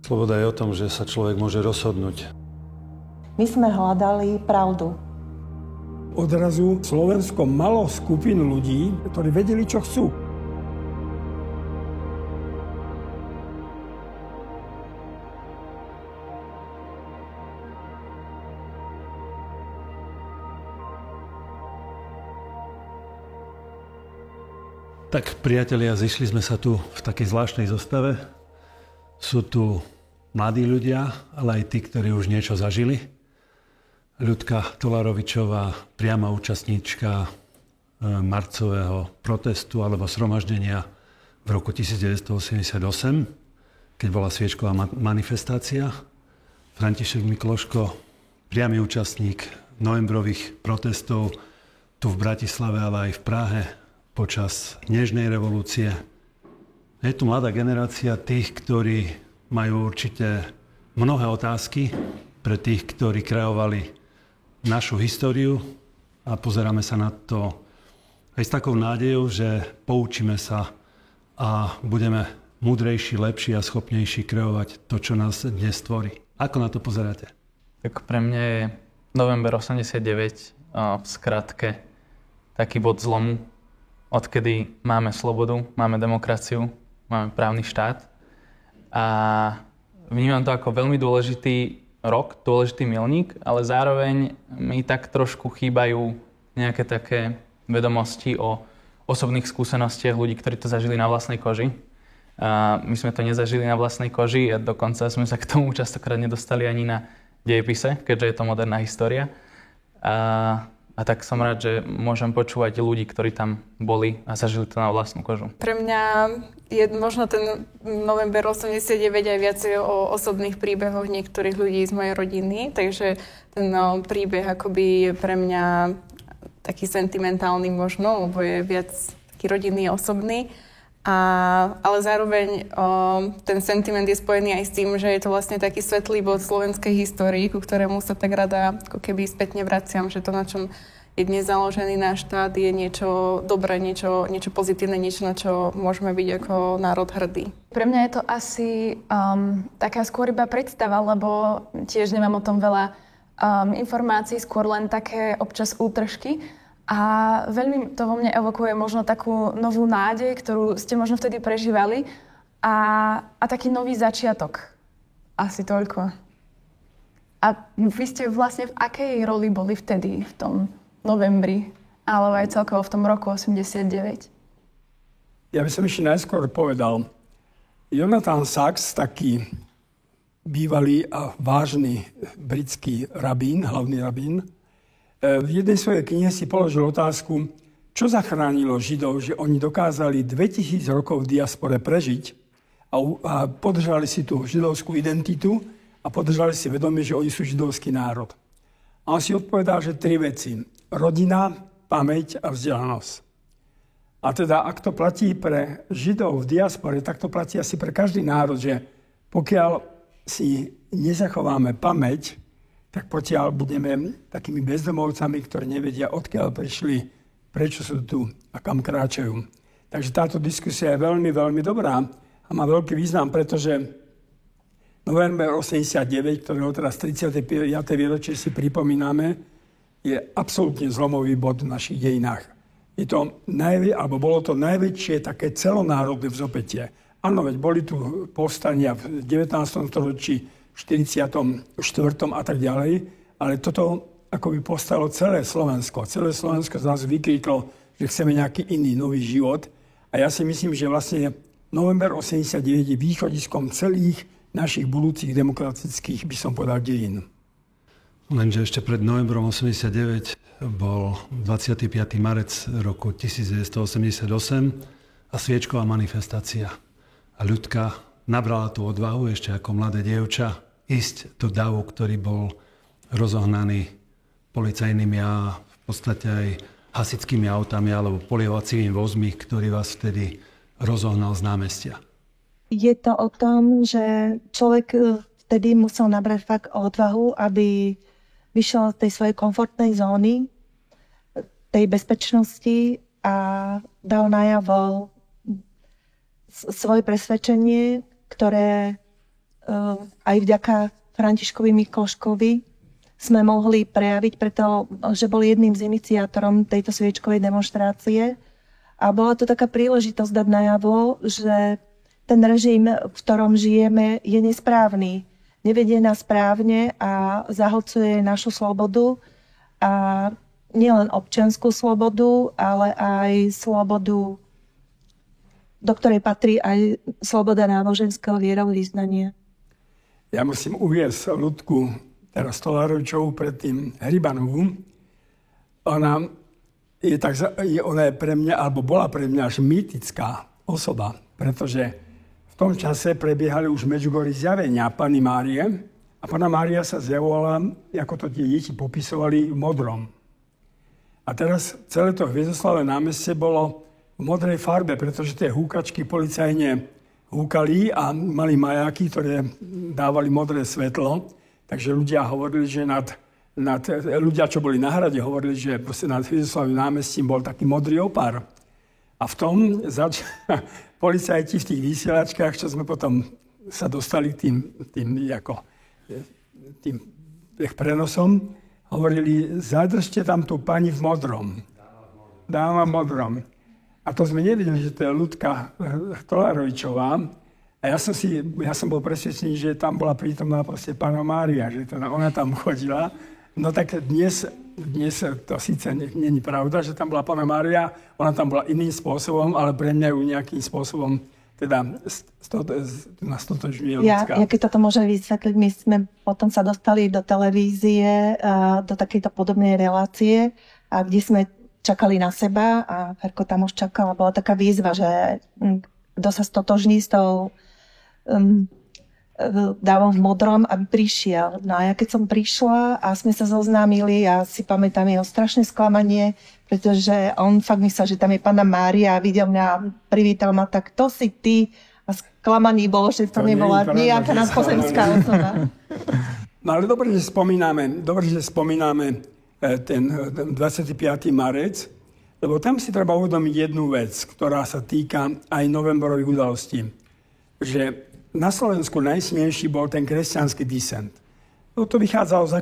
Sloboda je o tom, že sa človek môže rozhodnúť. My sme hľadali pravdu. Odrazu Slovensko malo skupinu ľudí, ktorí vedeli, čo chcú. Tak, priatelia, zišli sme sa tu v takej zvláštnej zostave. Sú tu mladí ľudia, ale aj tí, ktorí už niečo zažili. Ľudka Tolarovičová, priama účastníčka marcového protestu alebo zhromaždenia v roku 1988, keď bola sviečková manifestácia. František Mikloško, priamy účastník novembrových protestov tu v Bratislave, ale aj v Prahe počas Nežnej revolúcie. Je tu mladá generácia tých, ktorí majú určite mnohé otázky pre tých, ktorí kreovali našu históriu a pozeráme sa na to aj s takou nádejou, že poučíme sa a budeme múdrejší, lepší a schopnejší kreovať to, čo nás dnes tvorí. Ako na to pozeráte? Tak pre mňa je november 89 v skratke taký bod zlomu, odkedy máme slobodu, máme demokraciu, máme právny štát a vnímam to ako veľmi dôležitý rok, dôležitý milník, ale zároveň mi tak trošku chýbajú nejaké také vedomosti o osobných skúsenostiach ľudí, ktorí to zažili na vlastnej koži. A my sme to nezažili na vlastnej koži a dokonca sme sa k tomu častokrát nedostali ani na dejepise, keďže je to moderná história. A tak som rád, že môžem počúvať ľudí, ktorí tam boli a zažili to na vlastnú kožu. Pre mňa je možno ten november 89 aj viacej o osobných príbehoch niektorých ľudí z mojej rodiny, takže ten príbeh akoby je pre mňa taký sentimentálny možno, lebo je viac taký rodinný, osobný. Ale zároveň ten sentiment je spojený aj s tým, že je to vlastne taký svetlý bod slovenskej histórii, ku ktorému sa tak rada ako keby spätne vraciam, že to, na čom je dnes založený náš štát, je niečo dobré, niečo pozitívne, niečo, na čo môžeme byť ako národ hrdí. Pre mňa je to asi taká skôr iba predstava, lebo tiež nemám o tom veľa informácií, skôr len také občas útržky. A veľmi to vo mne evokuje možno takú novú nádej, ktorú ste možno vtedy prežívali a taký nový začiatok. Asi toľko. A vy ste vlastne v akej roli boli vtedy, v tom novembri, alebo aj celkovo v tom roku 89? Ja by som ešte najskôr povedal, Jonathan Sacks, taký bývalý a vážny britský rabín, hlavný rabín, v jednej svojej knihe si položil otázku, čo zachránilo Židov, že oni dokázali 2000 rokov v diaspore prežiť a podržali si tú židovskú identitu a podržali si vedomie, že oni sú židovský národ. A on si odpovedal, že 3 veci. Rodina, pamäť a vzdelanosť. A teda, ak to platí pre Židov v diaspore, tak to platí asi pre každý národ, že pokiaľ si nezachováme pamäť, tak potiaľ budeme takými bezdomovcami, ktorí nevedia, odkiaľ prišli, prečo sú tu a kam kráčajú. Takže táto diskusia je veľmi, veľmi dobrá a má veľký význam, pretože november 89, ktorého teraz 35. výročie si pripomíname, je absolútne zlomový bod v našich dejinách. Je to bolo to najväčšie také celonárodné vzopätie. Áno, veď boli tu povstania v 19. storočí, 44. a tak ďalej, ale toto akoby povstalo celé Slovensko. Celé Slovensko zase vykríklo, že chceme nejaký iný nový život. A ja si myslím, že vlastne november 89 je východiskom celých našich budúcich demokratických, by som povedal, dejín. Lenže ešte pred novembrom 89 bol 25. marec roku 1988 a sviečková manifestácia. A Ľudka nabrala tú odvahu ešte ako mladé dievča ísť do davu, ktorý bol rozohnaný policajnými a v podstate aj hasičskými autami alebo polievacími vozmi, ktorý vás vtedy rozohnal z námestia. Je to o tom, že človek vtedy musel nabrať fakt odvahu, aby vyšiel z tej svojej komfortnej zóny, tej bezpečnosti a dal najavo svoje presvedčenie, ktoré aj vďaka Františkovi Mikloškovi sme mohli prejaviť, pretože bol jedným z iniciátorom tejto sviečkovej demonštrácie. A bola to taká príležitosť dať najavo, že ten režim, v ktorom žijeme, je nesprávny. Nevedie nás správne a zahlcuje našu slobodu. A nielen občiansku slobodu, ale aj slobodu, do ktorej patrí aj sloboda náboženského vierovyznania. Ja musím uviesť Ľudku, teraz Tolárovičovú, predtým Hrybanovú. Ona je pre mňa, alebo bola pre mňa až mýtická osoba, pretože v tom čase prebiehali už v Medžugorí zjavenia Panny Márie a Panna Mária sa zjavovala, ako to tie deti popisovali, v modrom. A teraz celé to Hviezdoslave námestie bolo v modrej farbe, pretože tie húkačky policajne húkali a mali majáky, ktoré dávali modré svetlo. Takže ľudia hovorili, že ľudia, čo boli na hrade, hovorili, že nad Hviezdoslávnym námestím bol taký modrý opár. A v tom policajti v tých vysielačkách, čo sme potom sa dostali k tým prenosom, hovorili, zadržte tam tú pani v modrom. Dáma v modrom. A to sme nevedeli, že to je Ľudka Tolárovičová. A ja som bol presvedčený, že tam bola prítomná proste Panna Mária, že ona tam chodila. No tak dnes to síce nie je pravda, že tam bola Panna Mária, ona tam bola iným spôsobom, ale pre mňa ju nejakým spôsobom teda na stotožňuje ľudská. Ja keď toto môžem vysvetliť, my sme potom sa dostali do televízie, do takejto podobnej relácie, a kde sme čakali na seba a Ferko tam už čakala. Bola taká výzva, že kto sa stotožní s tou dávom v modrom, aby prišiel. No a ja keď som prišla a sme sa zoznámili, ja si pamätám jeho strašné sklamanie, pretože on fakt myslel, že tam je Panna Mária a videl mňa, privítal ma, tak to si ty. A sklamaní bolo, že to nebola nejaká pozemská osoba. No ale dobre, že spomíname ten 25. marec, lebo tam si treba uvedomiť jednu vec, ktorá sa týka aj novemberových udalostí. Že na Slovensku najsilnejší bol ten kresťanský disent. No to vychádzalo z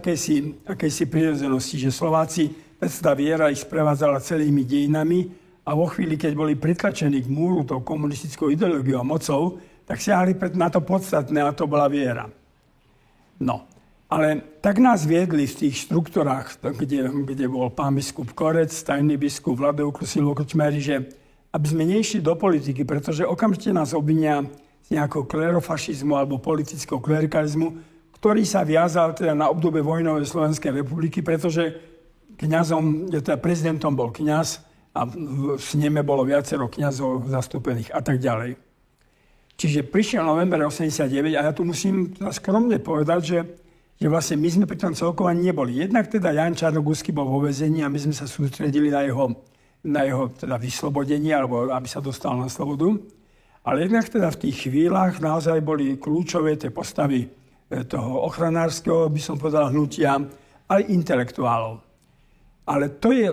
akejsi prirodzenosti, že Slováci, tá viera ich sprevádzala celými dejinami a vo chvíli, keď boli pritlačení k múru tou komunistickou ideológiou a mocou, tak siahli na to podstatné, a to bola viera. No, ale tak nás viedli v tých štruktúrách, kde bol pán biskup Korec, tajný biskup Vladeuk Silvo Krčmári, že aby sme nešli do politiky, pretože okamžite nás obvinia z nejakého klerofašizmu alebo politického klerikalizmu, ktorý sa viazal teda na obdobie vojnovej Slovenskej republiky, pretože prezidentom bol kňaz a v sneme bolo viacero kňazov zastúpených a tak ďalej. Čiže prišiel november 89 a ja tu musím skromne povedať, že vlastne my sme pri tom celkovaní neboli. Jednak teda Ján Čarnogórsky bol vo väzení a my sme sa sústredili na jeho teda vyslobodenie, alebo aby sa dostal na slobodu. Ale jednak teda v tých chvíľach naozaj boli kľúčové tie postavy toho ochranárskeho, by som povedal, hnutia, aj intelektuálov. Ale to je...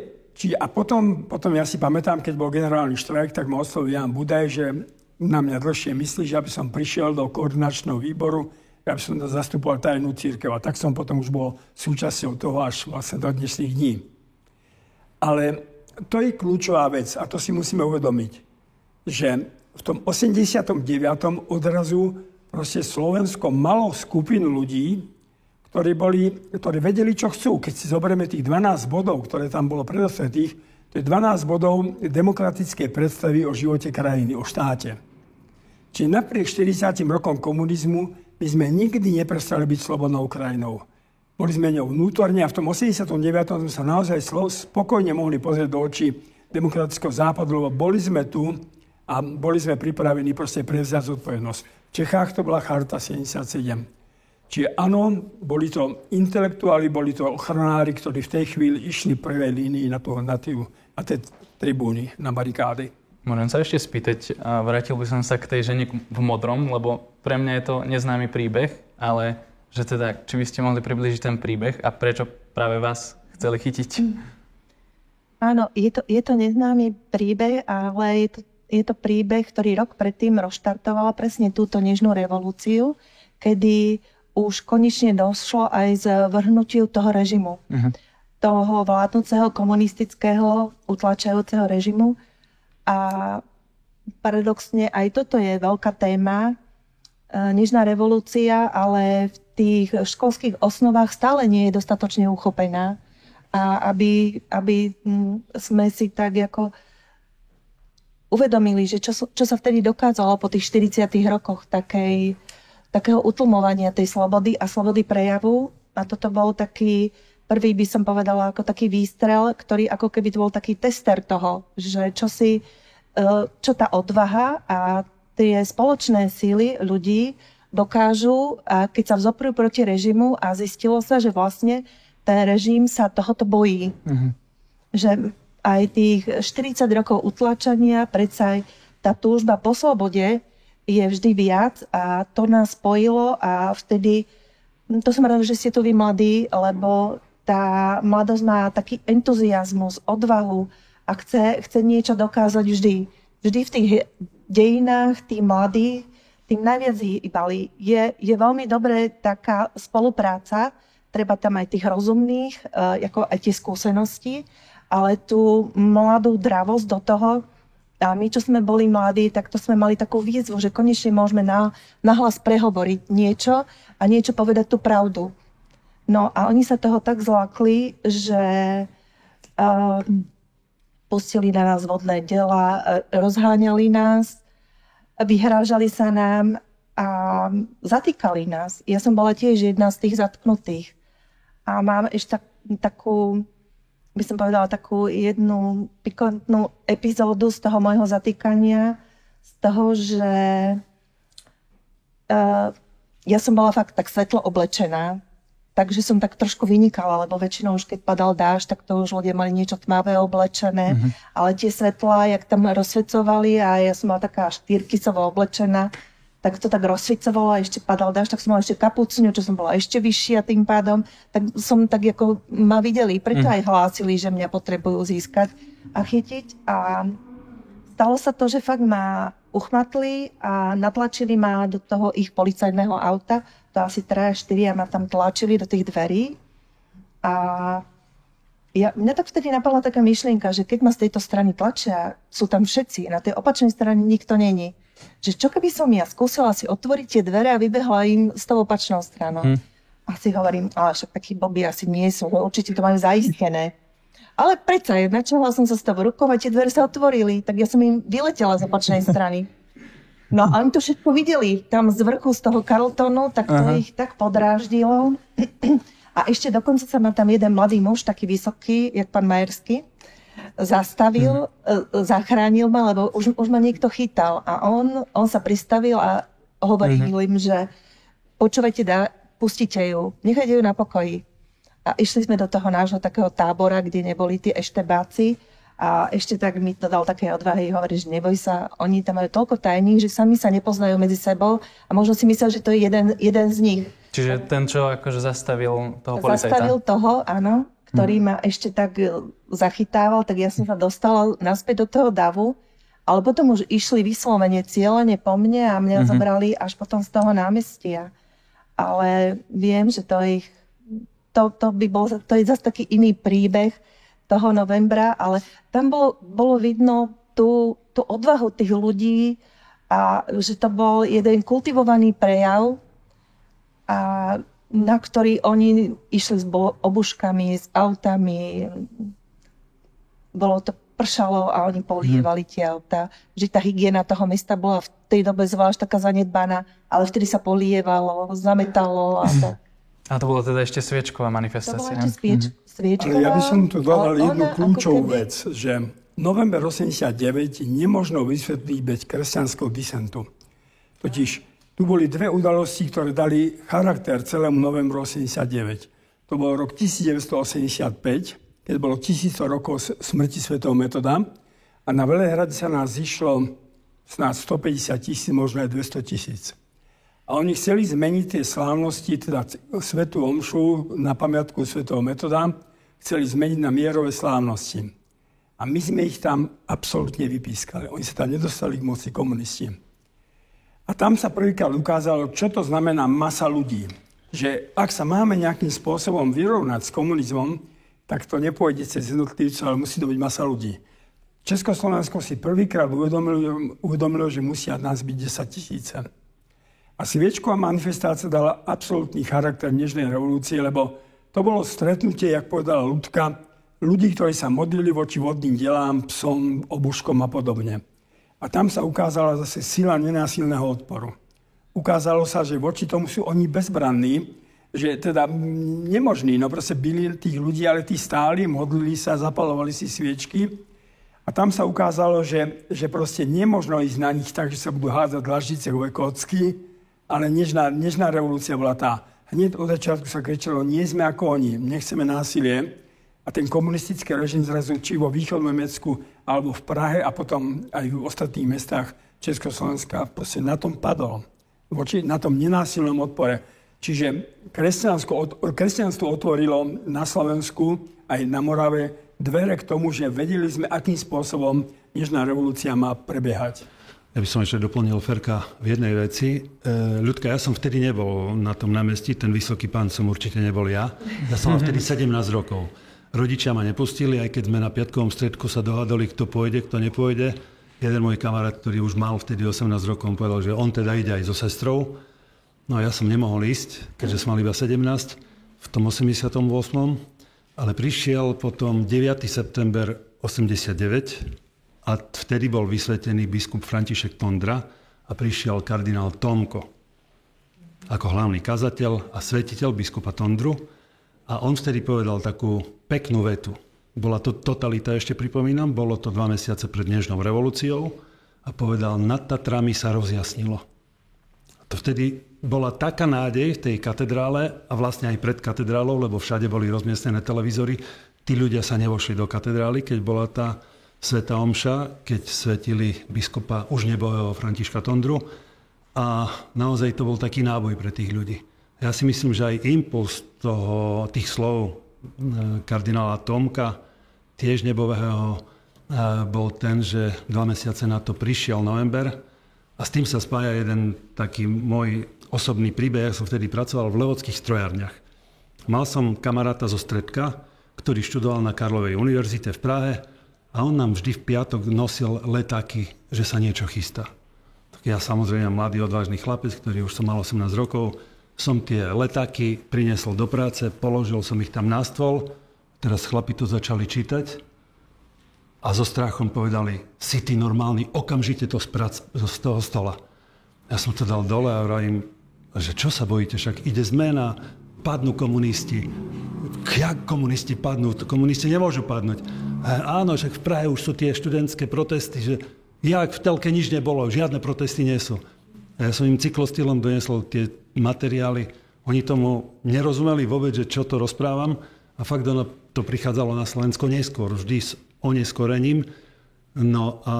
A potom ja si pamätám, keď bol generálny štrajk, tak ma oslovil Ján Budaj, že na mňa dlhšie myslí, že aby som prišiel do koordinačného výboru, aby som zastupoval tajnú cirkev. A tak som potom už bol súčasťou toho až vlastne do dnešných dní. Ale to je kľúčová vec a to si musíme uvedomiť, že v tom 89. odrazu proste Slovensko malo skupinu ľudí, ktorí vedeli, čo chcú. Keď si zoberieme tých 12 bodov, ktoré tam bolo predostretých, to je 12 bodov demokratickej predstavy o živote krajiny, o štáte. Čiže napriek 40 rokom komunizmu my sme nikdy neprestali byť slobodnou krajinou. Boli sme ňou vnútorne a v tom 89. sme sa naozaj spokojne mohli pozrieť do očí demokratického západu, lebo boli sme tu a boli sme pripravení proste prevziať zodpovednosť. V Čechách to bola Charta 77. Čiže áno, boli to intelektuáli, boli to ochranári, ktorí v tej chvíli išli v prvej línii na tie tribúny, na barikády. Môžem sa ešte spýtať, vrátil by som sa k tej žene v modrom, lebo pre mňa je to neznámy príbeh, ale že teda, či by ste mohli priblížiť ten príbeh a prečo práve vás chceli chytiť? Áno, je to neznámy príbeh, ale je to príbeh, ktorý rok predtým rozštartoval presne túto nežnú revolúciu, kedy už konečne došlo aj zvrhnutiu toho režimu. Toho vládnúceho komunistického utlačajúceho režimu. A paradoxne aj toto je veľká téma. Nežná revolúcia, ale v tých školských osnovách stále nie je dostatočne uchopená. A aby sme si tak ako uvedomili, že čo sa vtedy dokázalo po tých 40 rokoch takého utlmovania tej slobody a slobody prejavu. A toto bol taký prvý, by som povedala, ako taký výstrel, ktorý ako keby bol taký tester toho, že čo tá odvaha a tie spoločné síly ľudí dokážu, a keď sa vzoprujú proti režimu a zistilo sa, že vlastne ten režim sa tohoto bojí. Že aj tých 40 rokov utlačania, predsa aj tá túžba po slobode je vždy viac a to nás spojilo a vtedy, to som rada, že ste tu vy mladí, lebo tá mladosť má taký entuziasmus, odvahu a chce niečo dokázať vždy. Vždy v tých dejinách tí mladí tým najviac hýbali. Je veľmi dobré taká spolupráca, treba tam aj tých rozumných, ako aj tie skúsenosti, ale tú mladú dravosť do toho. A my, čo sme boli mladí, tak to sme mali takú výzvu, že konečne môžeme nahlas prehovoriť niečo a niečo povedať tú pravdu. No a oni sa toho tak zlákli, že pustili na nás vodné dela, rozháňali nás, vyhrážali sa nám a zatýkali nás. Ja som bola tiež jedna z tých zatknutých. A mám ešte takú, by som povedala, takú jednu pikantnú epizódu z toho môjho zatýkania, z toho, že ja som bola fakt tak svetlo oblečená, takže som tak trošku vynikala, lebo väčšinou už keď padal dážď, tak to už ľudia mali niečo tmavé oblečené, ale tie svetlá, jak tam rozsvecovali a ja som mala taká štyrkysovo oblečená, tak to tak rozsvicovalo a ešte padal dážď, tak som mala ešte kapucňu, čo som bola ešte vyššia tým pádom, tak som tak ako ma videli, preto aj hlásili, že mňa potrebujú získať a chytiť a stalo sa to, že fakt ma uchmatli a natlačili ma do toho ich policajného auta, to asi 3-4 a ma tam tlačili do tých dverí a mňa tak vtedy napadla taká myšlienka, že keď ma z tejto strany tlačia, sú tam všetci, na tej opačnej strane nikto není. Že čo keby som ja skúsila si otvoriť tie dvere a vybehla im s tou opačnou stranou. A si hovorím, ale však takí blbí asi nie sú, určite to majú zaistené. Ale predsa, načala som sa s tou rukou a tie dvere sa otvorili, tak ja som im vyletela z opačnej strany. No a oni to všetko videli, tam z vrchu z toho Carltonu, tak to ich tak podráždilo. A ešte dokonca sa ma tam jeden mladý muž, taký vysoký, jak pán Majerský, zastavil, zachránil ma, lebo už ma niekto chytal. A on sa pristavil a hovoril im, že počúvajte, pustite ju, nechajte ju na pokoji. A išli sme do toho nášho takého tábora, kde neboli tí eštebáci. A ešte tak mi to dal také odvahy, hovorí, že neboj sa, oni tam majú toľko tajní, že sami sa nepoznajú medzi sebou a možno si myslel, že to je jeden z nich. Čiže ten, čo akože zastavil toho policajta? Zastavil toho, áno, ktorý ma ešte tak zachytával, tak ja som sa dostala naspäť do toho davu, ale potom už išli vyslovene cieľene po mne a mňa zobrali až potom z toho námestia. Ale viem, že to je zase taký iný príbeh toho novembra, ale tam bolo vidno tú odvahu tých ľudí a že to bol jeden kultivovaný prejav, a na ktorý oni išli s obuškami, s autami. Pršalo a oni polievali tie autá. Že tá hygiena toho mesta bola v tej dobe zvlášť taká zanedbaná, ale vtedy sa polievalo, zametalo a tak. A to bola teda ešte sviečková manifestácia. To bola ešte sviečková. Ale ja by som tu dodal jednu kľúčovú vec, že november 89 nemožno vysvetliť bez kresťanského disentu. Totiž tu boli dve udalosti, ktoré dali charakter celému novembru 89. To bol rok 1985, keď bolo 1100 rokov smrti svätého Metoda a na Velehrade sa nás zišlo snáď 150 000, možno aj 200 000. A oni chceli zmeniť tie slávnosti, teda svätú omšu na pamiatku svätého Metoda, chceli zmeniť na mierové slávnosti. A my sme ich tam absolútne vypískali. Oni sa tam nedostali k moci, komunisti. A A tam sa prvýkrát ukázalo, čo to znamená masa ľudí. Že ak sa máme nejakým spôsobom vyrovnať s komunizmom, tak to nepôjde cez jednotlivcov, ale musí to byť masa ľudí. Československo si prvýkrát uvedomilo, že musia nás byť 10 000. A sviečková manifestácia dala absolútny charakter dnešnej revolúcie, lebo to bolo stretnutie, jak povedala Ľudka, ľudí, ktorí sa modlili voči vodným delám, psom, obuškom a podobne. A tam sa ukázala zase sila nenásilného odporu. Ukázalo sa, že voči tomu sú oni bezbranní, že teda nemožní, no proste byli tých ľudí, ale tí stáli, modlili sa, zapalovali si sviečky. A tam sa ukázalo, že proste nemožno ísť na nich tak, že sa budú hádzať dlaždice kocky, ale dnešná revolúcia bola tá. Hneď od začiatku sa kričalo, nie sme ako oni, nechceme násilie. A ten komunistický režim zrazu či vo východnom Nemecku, alebo v Prahe a potom aj v ostatných mestách Československa proste na tom padol. Na tom nenásilnom odpore. Čiže kresťanstvo otvorilo na Slovensku aj na Morave dvere k tomu, že vedeli sme, akým spôsobom dnešná revolúcia má prebiehať. Ja by som ešte doplnil Ferka v jednej veci. Ľudka, ja som vtedy nebol na tom námestí, ten vysoký pán som určite nebol ja. Ja som mal vtedy 17 rokov. Rodičia ma nepustili, aj keď sme na piatkovom stredku sa dohadali, kto pôjde, kto nepôjde. Jeden môj kamarát, ktorý už mal vtedy 18 rokov, povedal, že on teda ide aj so sestrou. No ja som nemohol ísť, keďže som mal iba 17 v tom 88. Ale prišiel potom 9. september 89 a vtedy bol vysvetený biskup František Tondra a prišiel kardinál Tomko ako hlavný kazateľ a svetiteľ biskupa Tondru. A on vtedy povedal takú peknú vetu. Bola to totalita, ešte pripomínam, bolo to 2 mesiace pred dnešnou revolúciou a povedal, nad Tatrami sa rozjasnilo. A to vtedy bola taká nádej v tej katedrále a vlastne aj pred katedrálou, lebo všade boli rozmiestnené televízory. Tí ľudia sa nevošli do katedrály, keď bola tá svätá omša, keď svetili biskupa už nebohého Františka Tondru. A naozaj to bol taký náboj pre tých ľudí. Ja si myslím, že aj impuls tých slov kardinála Tomka, tiež nebového, bol ten, že 2 mesiace na to prišiel november a s tým sa spája jeden taký môj osobný príbeh. Ja som vtedy pracoval v levodských strojárniach. Mal som kamaráta zo Stredka, ktorý študoval na Karlovej univerzite v Prahe a on nám vždy v piatok nosil letáky, že sa niečo chystá. Tak ja samozrejme mladý odvážny chlapec, ktorý už som mal 18 rokov, som tie letáky priniesol do práce, položil som ich tam na stôl, teraz chlapi to začali čítať a so strachom povedali, si ty normálny, okamžite to z toho stola. Ja som to dal dole a vravím, že čo sa bojíte, však ide zmena, padnú komunisti. Jak komunisti padnú? Komunisti nemôžu padnúť. Áno, však v Prahe už sú tie študentské protesty, že jak v telke nič nebolo, žiadne protesty nie sú. A ja som im cyklostylom donesol tie materiály. Oni tomu nerozumeli vôbec, že čo to rozprávam. A fakt ono to prichádzalo na Slovensko neskôr, vždy s oneskorením. No a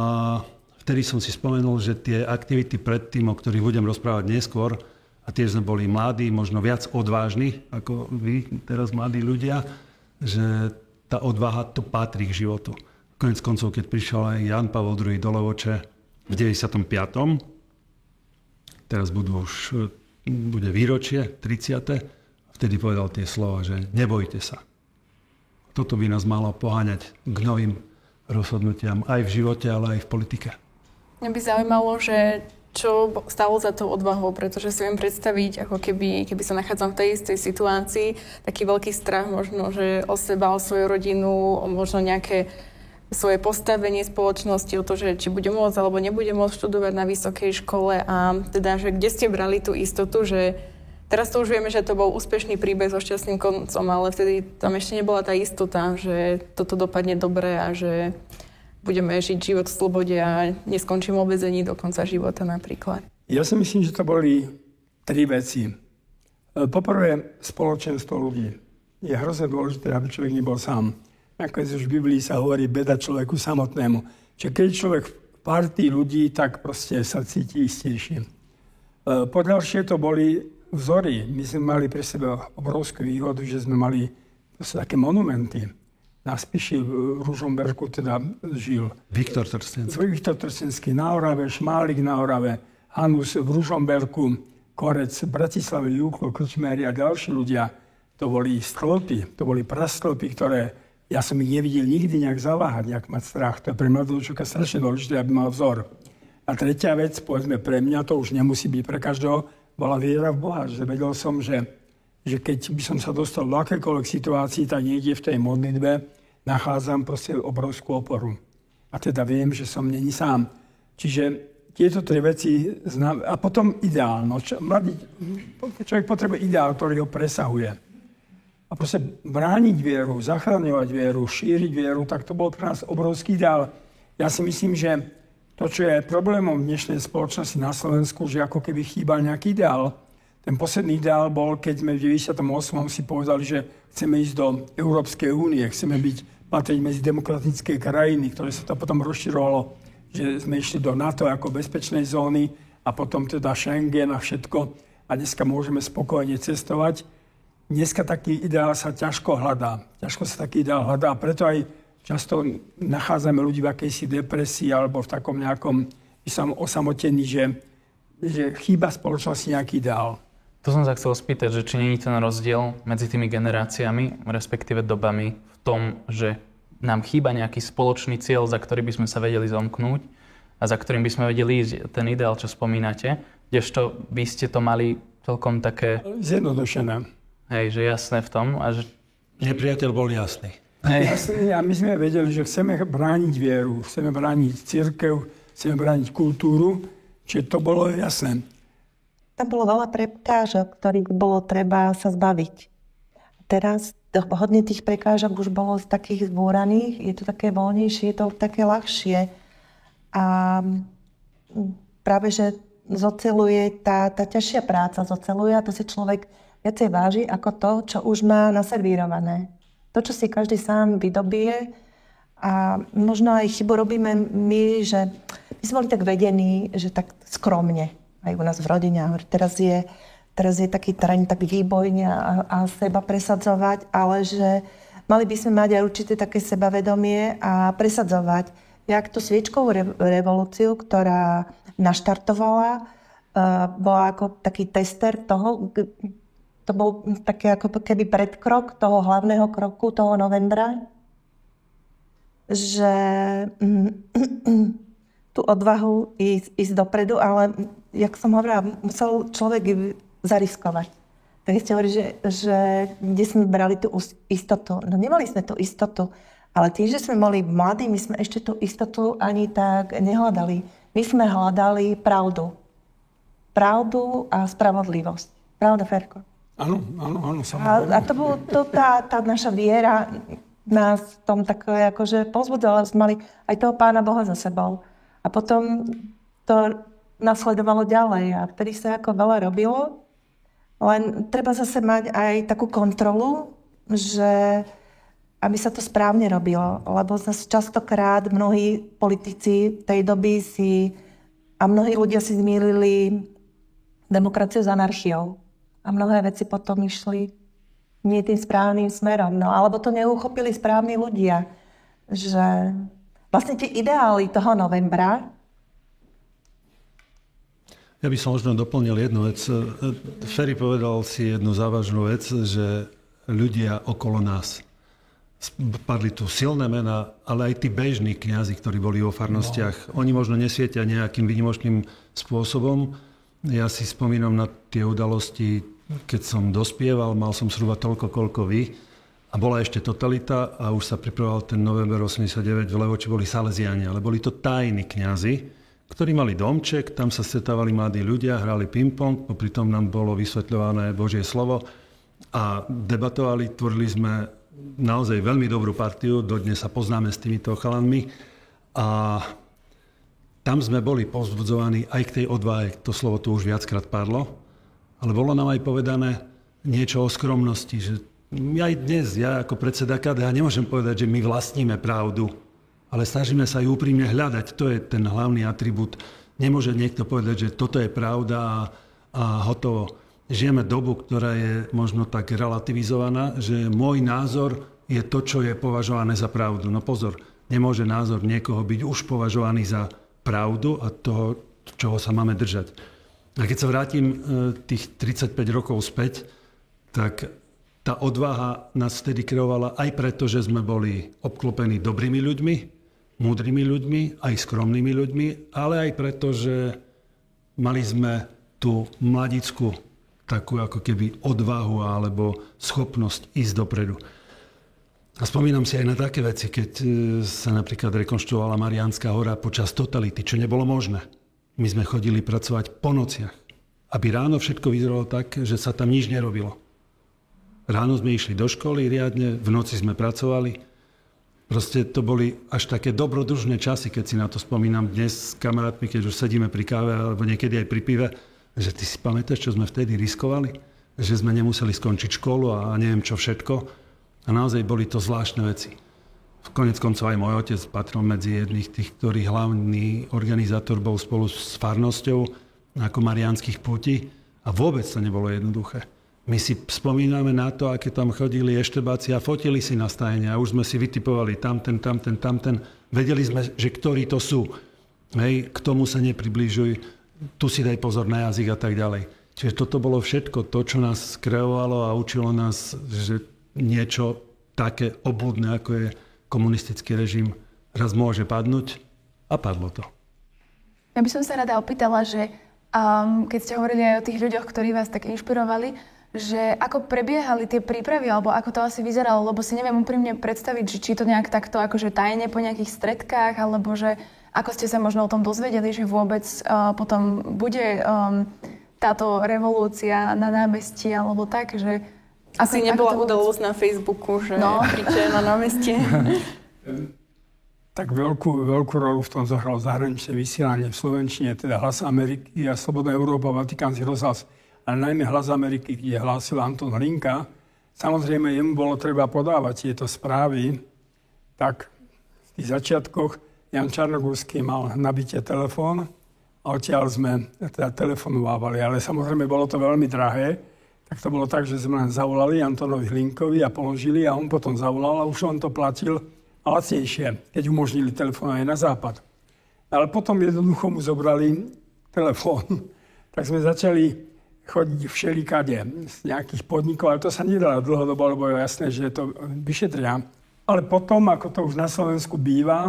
vtedy som si spomenul, že tie aktivity predtým, o ktorých budem rozprávať neskôr, a tiež sme boli mladí, možno viac odvážni, ako vy teraz mladí ľudia, že tá odvaha to patrí k životu. Koniec koncov, keď prišiel aj Jan Pavol II do Levoče v 95. Teraz bude výročie, 30. Vtedy povedal tie slova, že nebojte sa. Toto by nás malo poháňať k novým rozhodnutiam aj v živote, ale aj v politike. Mňa by zaujímalo, že čo stalo za tou odvahou, pretože si viem predstaviť, ako keby sa nachádzam v tej istej situácii, taký veľký strach možno, že o seba, o svoju rodinu, možno nejaké svoje postavenie spoločnosti, o to, že či bude môcť alebo nebude môcť študovať na vysokej škole a teda, že kde ste brali tú istotu, že teraz to už vieme, že to bol úspešný príbeh so šťastným koncom, ale vtedy tam ešte nebola tá istota, že toto dopadne dobre a že budeme žiť život v slobode a neskončím vo väzení do konca života napríklad. Ja si myslím, že to boli 3 veci. Poprvé, spoločenstvo ľudí. Je hrozne dôležité, aby človek nebol sám. Ako už v Biblii sa hovorí beda človeku samotnému. Čiže keď človek v partii ľudí, tak proste sa cíti istejšie. Poďalšie to boli vzory. My sme mali pre seba obrovskú výhodu, že sme mali také monumenty. Na Spiši v Ružomberku teda žil Viktor Trstenský na Orave, Šmálik na Orave, Hanus v Ružomberku, Korec v Bratislave, Júklo, Krčméri a ďalší ľudia, to boli stĺpy, to boli prastĺpy, ktoré ja som ich nevidel nikdy nejak zaváhať, nejak mať strach. To je pre mladého človeka strašne dôležité, aby mal vzor. A tretia vec, povedzme pre mňa, to už nemusí byť pre každého, bola viera v Boha. Že vedel som, že keď by som sa dostal do akékoľvek situácii, tak niekde v tej modlitbe nachádzam proste obrovskú oporu. A teda viem, že som není sám. Čiže tieto tri veci znám. A potom ideál. No, mladý človek potrebuje ideál, ktorý ho presahuje. A proste brániť vieru, zachraňovať vieru, šíriť vieru, tak to bol pre nás obrovský ideál. Ja si myslím, že to, čo je problémom v dnešnej spoločnosti na Slovensku, že ako keby chýbal nejaký ideál. Ten posledný ideál bol, keď sme v 98. si povedali, že chceme ísť do Európskej únie, chceme patriť medzi demokratické krajiny, ktoré sa to potom rozširovalo, že sme išli do NATO ako bezpečnej zóny a potom teda Schengen a všetko. A dneska môžeme spokojne cestovať. Dneska taký ideál sa ťažko hľadá. Ťažko sa taký ideál hľadá. Preto aj často nachádzame ľudí v akejsi depresii alebo v takom nejakom osamotení, že chýba spoločnosti nejaký ideál. To som sa chcel spýtať, že či nie je ten rozdiel medzi tými generáciami, respektíve dobami v tom, že nám chýba nejaký spoločný cieľ, za ktorý by sme sa vedeli zomknúť a za ktorým by sme vedeli ísť, ten ideál, čo spomínate, kdežto by ste to mali celkom také... Zjednodušené. Hej, že jasné v tom a že... Nepriateľ bol jasný. Jasné, a my sme vedeli, že chceme brániť vieru, chceme brániť cirkev, chceme brániť kultúru, čiže to bolo jasné. Tam bolo veľa prekážok, ktorých bolo treba sa zbaviť. Teraz hodne tých prekážok už bolo z takých zbúraných, je to také voľnejšie, je to také ľahšie. A práve, že zoceluje tá ťažšia práca, zoceluje a to si človek viacej váži ako to, čo už má naservírované. To, čo si každý sám vydobije a možno aj chybu robíme my, že my sme boli tak vedení, že tak skromne, aj u nás v rodine. Teraz je taký trend tak výbojne a seba presadzovať, ale že mali by sme mať aj určité také sebavedomie a presadzovať. Jak tú sviečkovú revolúciu, ktorá naštartovala, bola ako taký tester toho. To bol taký ako keby predkrok toho hlavného kroku, toho novembra, že tú odvahu ísť dopredu, ale jak som hovorila, musel človek zariskovať. Tak ste hovorili, že kde sme brali tú istotu. No nemali sme tú istotu, ale tým, že sme boli mladí, my sme ešte tú istotu ani tak nehľadali. My sme hľadali pravdu. Pravdu a spravodlivosť. Pravda, Ferko? Áno, samozrejme. A to bolo tá naša viera nás v tom také akože povzbudzala, sme mali aj toho Pána Boha za sebou. A potom to nasledovalo ďalej a vtedy sa ako veľa robilo, len treba zase mať aj takú kontrolu, že aby sa to správne robilo, lebo zase častokrát mnohí politici tej doby a mnohí ľudia si zmierili demokraciu s anarchiou. A mnohé veci potom išli nie tým správnym smerom. No, alebo to neuchopili správni ľudia. Že vlastne tie ideály toho novembra... Ja by som možno doplnil jednu vec. Ferry povedal si jednu závažnú vec, že ľudia okolo nás. Padli tu silné mená, ale aj tí bežní kňazi, ktorí boli vo farnostiach, oni možno nesvietia nejakým výnimočným spôsobom. Ja si spomínam na tie udalosti, keď som dospieval, mal som zhruba toľko, koľko vy. A bola ešte totalita a už sa pripravoval ten november 89, v Levoči boli Salesiáni, ale boli to tajní kňazi, ktorí mali domček, tam sa stretávali mladí ľudia, hrali ping-pong, popri tom nám bolo vysvetľované Božie slovo a debatovali, tvorili sme naozaj veľmi dobrú partiu, dodnes sa poznáme s týmito chalanmi a tam sme boli povzbudzovaní aj k tej odvahe, to slovo tu už viackrát padlo, ale bolo nám aj povedané niečo o skromnosti, že aj dnes, ja ako predseda KDH nemôžem povedať, že my vlastníme pravdu, ale snažíme sa ju úprimne hľadať, to je ten hlavný atribút. Nemôže niekto povedať, že toto je pravda a hotovo. Žijeme dobu, ktorá je možno tak relativizovaná, že môj názor je to, čo je považované za pravdu. No pozor, nemôže názor niekoho byť už považovaný za pravdu a toho čoho sa máme držať. A keď sa vrátim tých 35 rokov späť, tak tá odvaha nás vtedy kreovala aj preto, že sme boli obklopení dobrými ľuďmi, múdrymi ľuďmi, aj skromnými ľuďmi, ale aj preto, že mali sme tú mladickú takú ako keby odvahu alebo schopnosť ísť dopredu. A spomínam si aj na také veci, keď sa napríklad rekonštruovala Mariánska hora počas totality, čo nebolo možné. My sme chodili pracovať po nociach, aby ráno všetko vyzeralo tak, že sa tam nič nerobilo. Ráno sme išli do školy riadne, v noci sme pracovali. Proste to boli až také dobrodružné časy, keď si na to spomínam dnes s kamarátmi, keď už sedíme pri káve alebo niekedy aj pri pive, že ty si pamätáš, čo sme vtedy riskovali? Že sme nemuseli skončiť školu a neviem čo všetko. A naozaj boli to zvláštne veci. Konec koncov aj môj otec patril medzi jedných tých, ktorý hlavný organizátor bol spolu s farnosťou ako mariánskych púti a vôbec to nebolo jednoduché. My si spomíname na to, aké tam chodili eštebáci a fotili si na stajne a už sme si vytipovali tamten. Vedeli sme, že ktorí to sú. Hej, k tomu sa nepribližuj, tu si daj pozor na jazyk a tak ďalej. Čiže toto bolo všetko, to, čo nás kreovalo a učilo nás, že niečo také obľudné, ako je komunistický režim, raz môže padnúť a padlo to. Ja by som sa rada opýtala, že keď ste hovorili aj o tých ľuďoch, ktorí vás tak inšpirovali, že ako prebiehali tie prípravy, alebo ako to asi vyzeralo, lebo si neviem úprimne predstaviť, že či to nejak takto akože tajne po nejakých stredkách, alebo že ako ste sa možno o tom dozvedeli, že vôbec potom bude táto revolúcia na námestí, alebo tak, že... Asi nebola udalosť na Facebooku, že príďte na námestie. Tak veľkú rolu v tom zohralo zahraničné vysielanie v slovenčine, teda Hlas Ameriky a Slobodná Európa, Vatikánsky rozhlas, ale najmä Hlas Ameriky, kde hlásil Anton Hlinka. Samozrejme, jemu bolo treba podávať tieto správy, tak v tých začiatkoch Jan Čarnogórsky mal nabitie telefón a odtiaľ sme teda telefonovávali, ale samozrejme bolo to veľmi drahé. Tak to bolo tak, že sme len zavolali Antonovi Hlinkovi a položili a on potom zavolal a už on to platil lacnejšie, keď umožnili telefón aj na západ. Ale potom jednoducho mu zobrali telefón. Tak sme začali chodiť všelikade z nejakých podnikov, ale to sa nedalo dlhodobo, lebo je jasné, že to vyšetria. Ale potom, ako to už na Slovensku býva,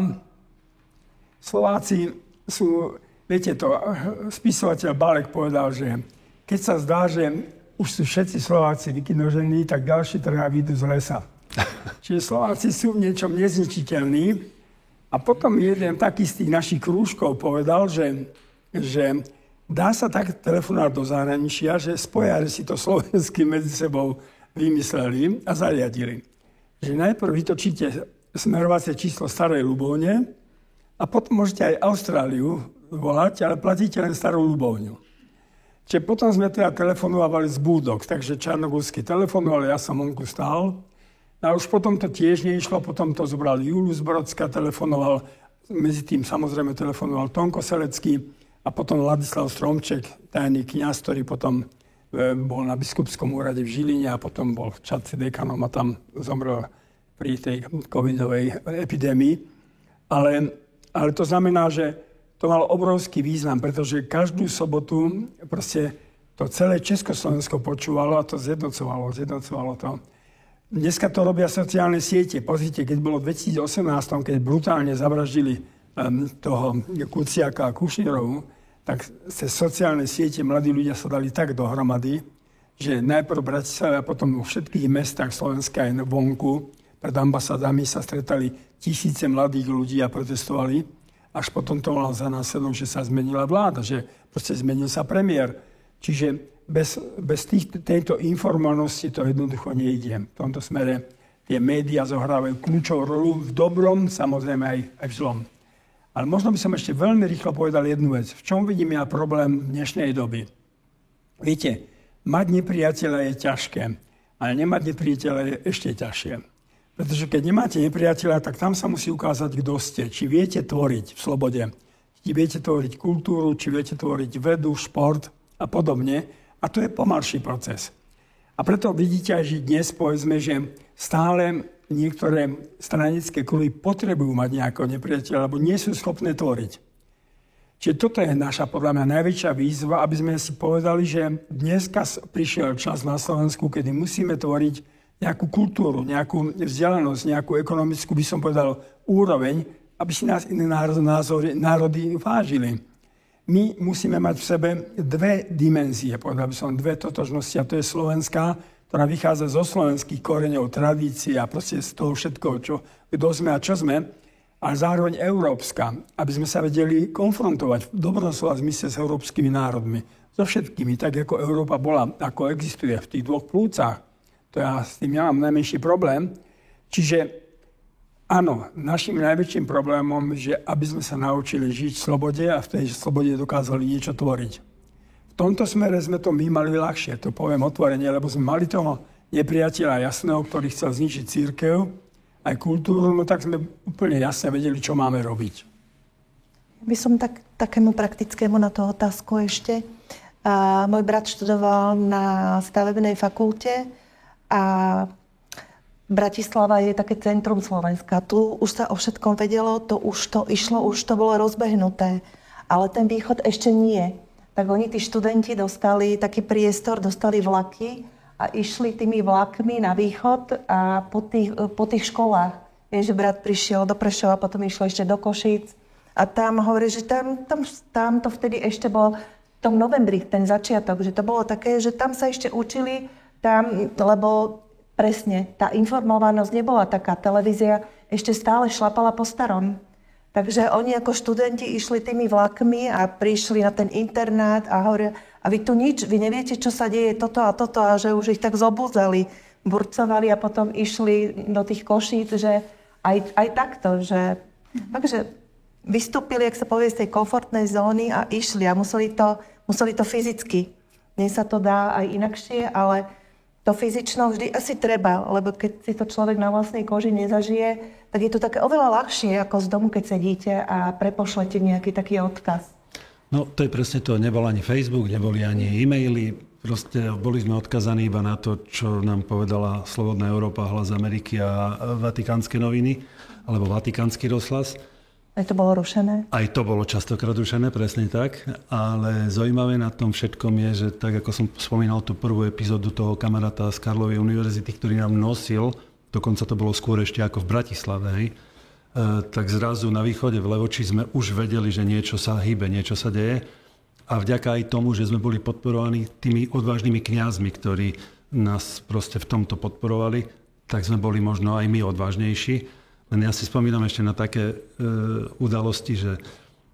Slováci sú, viete to, spisovateľ Bálek povedal, že keď sa zdá, že už sú všetci Slováci vykinožení, tak ďalší trhá výjdu z lesa. Čiže Slováci sú v niečom nezničiteľní. A potom jeden taký z tých našich krúžkov povedal, že dá sa tak telefonát do zahraničia, že spojári si to slovensky medzi sebou vymysleli a zariadili. Že najprv vytočíte smerovacie číslo Starej Ľubovne a potom môžete aj Austráliu volať, ale platíte len Starú Ľubovňu. Čiže potom sme teda telefonovali z Bulldog, takže Čarnogórsky telefonoval, ja som onku stál. A už potom to tiež neišlo, potom to zobral Julius Brodská, telefonoval, medzi tým samozrejme telefonoval Tonko Selecký a potom Ladislav Stromček, tajný kňaz, ktorý potom bol na biskupskom úrade v Žiline a potom bol v Čadci dekanom a tam zomrel pri tej covidovej epidémii. Ale to znamená, že to malo obrovský význam, pretože každú sobotu proste to celé Československo počúvalo a to zjednocovalo to. Dneska to robia sociálne siete. Pozrite, keď bolo v 2018, keď brutálne zavraždili toho Kuciaka a Kušnírovu, tak cez sociálne siete mladí ľudia sa dali tak dohromady, že najprv v Bratislave a potom vo všetkých mestách Slovenska aj vonku pred ambasádami sa stretali tisíce mladých ľudí a protestovali. Až potom to malo za následok, že sa zmenila vláda, že proste zmenil sa premiér. Čiže bez tejto informovanosti to jednoducho nejde. V tomto smere tie médiá zohrávajú kľúčovú rolu v dobrom, samozrejme aj v zlom. Ale možno by som ešte veľmi rýchlo povedal jednu vec. V čom vidím ja problém dnešnej doby? Viete, mať nepriateľa je ťažké, ale nemať nepriateľa je ešte ťažšie. Pretože keď nemáte nepriateľa, tak tam sa musí ukázať, kto ste. Či viete tvoriť v slobode. Či viete tvoriť kultúru, či viete tvoriť vedu, šport a podobne. A to je pomalší proces. A preto vidíte aj, že dnes povedzme, že stále niektoré stranické kruhy potrebujú mať nejakého nepriateľa, lebo nie sú schopné tvoriť. Čiže toto je naša, podľa mňa, najväčšia výzva, aby sme si povedali, že dneska prišiel čas na Slovensku, kedy musíme tvoriť nejakú kultúru, nejakú vzdelanosť, nejakú ekonomickú, by som povedal, úroveň, aby si nás iné národy vážili. My musíme mať v sebe dve dimenzie, povedal by som, dve totožnosti, a to je slovenská, ktorá vychádza zo slovenských koreňov, tradícií a proste z toho všetkoho, kto sme a čo sme, ale zároveň európska, aby sme sa vedeli konfrontovať v dobrom slova zmysle s európskymi národmi, so všetkými, tak ako Európa bola, ako existuje v tých dvoch plúcach. To s tým ja mám najmenší problém. Čiže áno, našim najväčším problémom je, aby sme sa naučili žiť v slobode a v tej slobode dokázali niečo tvoriť. V tomto smere sme to my mali ľahšie, to poviem otvorene, lebo sme mali toho nepriateľa jasného, ktorý chcel zničiť cirkev, aj kultúru, no tak sme úplne jasne vedeli, čo máme robiť. By som takému praktickému na to otázku ešte. Môj brat študoval na stavebnej fakulte a Bratislava je také centrum Slovenska. Tu už sa o všetkom vedelo, to išlo, už to bolo rozbehnuté. Ale ten východ ešte nie. Tak oni, tí študenti, dostali taký priestor, dostali vlaky, a išli tými vlakmi na východ a po tých školách. Vieš, že brat prišiel do Prešova, potom išiel ešte do Košíc. A tam hovorí, že tam to vtedy ešte bol v tom novembri, ten začiatok, že to bolo také, že tam sa ešte učili, lebo presne, tá informovanosť nebola taká. Televízia ešte stále šlapala po starom. Takže oni ako študenti išli tými vlakmi a prišli na ten internát a hovoria, a vy tu nič, vy neviete, čo sa deje, toto a toto, a že už ich tak zobúzali, burcovali a potom išli do tých Košíc, že aj takto, že takže vystúpili, jak sa povie, z tej komfortnej zóny a išli a museli to fyzicky. Dnes sa to dá aj inakšie, ale to fyzično vždy asi treba, lebo keď si to človek na vlastnej koži nezažije, tak je to také oveľa ľahšie, ako z domu, keď sedíte a prepošlete nejaký taký odkaz. No, to je presne to. Nebol ani Facebook, neboli ani e-maily. Proste boli sme odkazaní iba na to, čo nám povedala Slobodná Európa, Hlas Ameriky a Vatikánske noviny, alebo Vatikánsky rozhlas. Aj to bolo rušené? Aj to bolo častokrát rušené, presne tak. Ale zaujímavé na tom všetkom je, že tak, ako som spomínal tú prvú epizódu toho kamaráta z Karlovej univerzity, ktorý nám nosil, dokonca to bolo skôr ešte ako v Bratislave, hej, tak zrazu na východe v Levoči sme už vedeli, že niečo sa hýbe, niečo sa deje. A vďaka aj tomu, že sme boli podporovaní tými odvážnymi kňazmi, ktorí nás proste v tomto podporovali, tak sme boli možno aj my odvážnejší. Len ja si spomínam ešte na také udalosti, že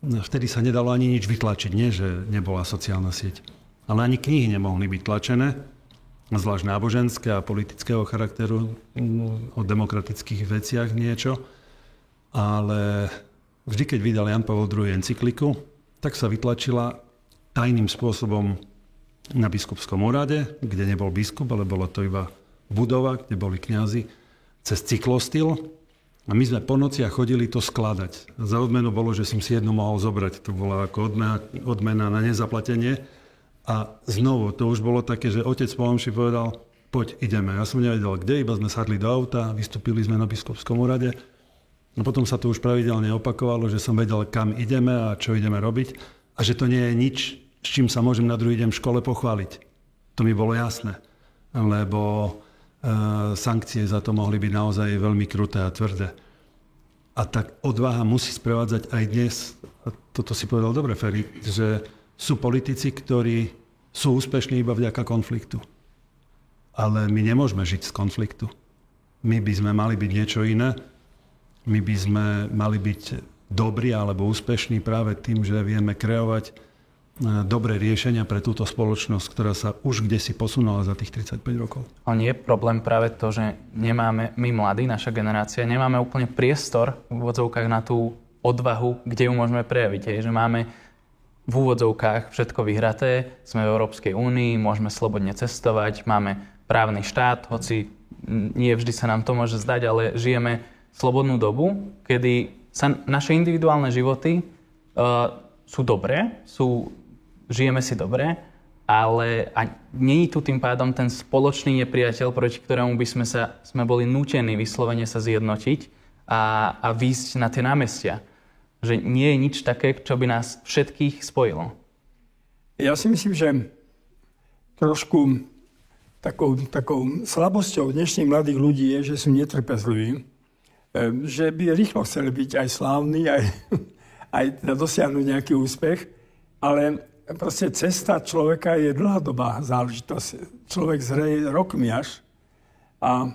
vtedy sa nedalo ani nič vytlačiť, nie že nebola sociálna sieť. Ale ani knihy nemohli byť tlačené, zvlášť náboženské a politického charakteru, o demokratických veciach niečo. Ale vždy, keď vydal Jan Pavol II encykliku, tak sa vytlačila tajným spôsobom na biskupskom úrade, kde nebol biskup, ale bola to iba budova, kde boli kňazi, cez cyklostyl. A my sme po nociach chodili to skladať. Za odmenu bolo, že som si jednu mohol zobrať. To bola ako odmena na nezaplatenie. A znovu, to už bolo také, že otec po omši povedal, poď, ideme. Ja som nevedel, kde, iba sme sadli do auta, vystúpili sme na biskupskom úrade. A potom sa to už pravidelne opakovalo, že som vedel, kam ideme a čo ideme robiť. A že to nie je nič, s čím sa môžem na druhý deň v škole pochváliť. To mi bolo jasné. Lebo sankcie za to mohli byť naozaj veľmi kruté a tvrdé. A tak odvaha musí sprevádzať aj dnes. A toto si povedal dobre, Ferry, že sú politici, ktorí sú úspešní iba vďaka konfliktu. Ale my nemôžeme žiť z konfliktu. My by sme mali byť niečo iné. My by sme mali byť dobrí alebo úspešní práve tým, že vieme kreovať dobré riešenia pre túto spoločnosť, ktorá sa už kdesi posunula za tých 35 rokov. A nie je problém práve to, že nemáme, my mladí, naša generácia, nemáme úplne priestor v úvodzovkách na tú odvahu, kde ju môžeme prejaviť. Že máme v úvodzovkách všetko vyhraté, sme v Európskej únii, môžeme slobodne cestovať, máme právny štát, hoci nie vždy sa nám to môže zdať, ale žijeme slobodnú dobu, kedy sa naše individuálne životy sú dobré, žijeme si dobre, ale nie je tu tým pádom ten spoločný nepriateľ, proti ktorému by sme boli nútení vyslovene sa zjednotiť a výjsť na tie námestia. Že nie je nič také, čo by nás všetkých spojilo. Ja si myslím, že trošku takou slabosťou dnešných mladých ľudí je, že sú netrpezliví. Že by rýchlo chceli byť aj slávni, aj dosiahnuť nejaký úspech, ale proste cesta človeka je dlhodobá záležitosť. Človek zreje rokmi až. A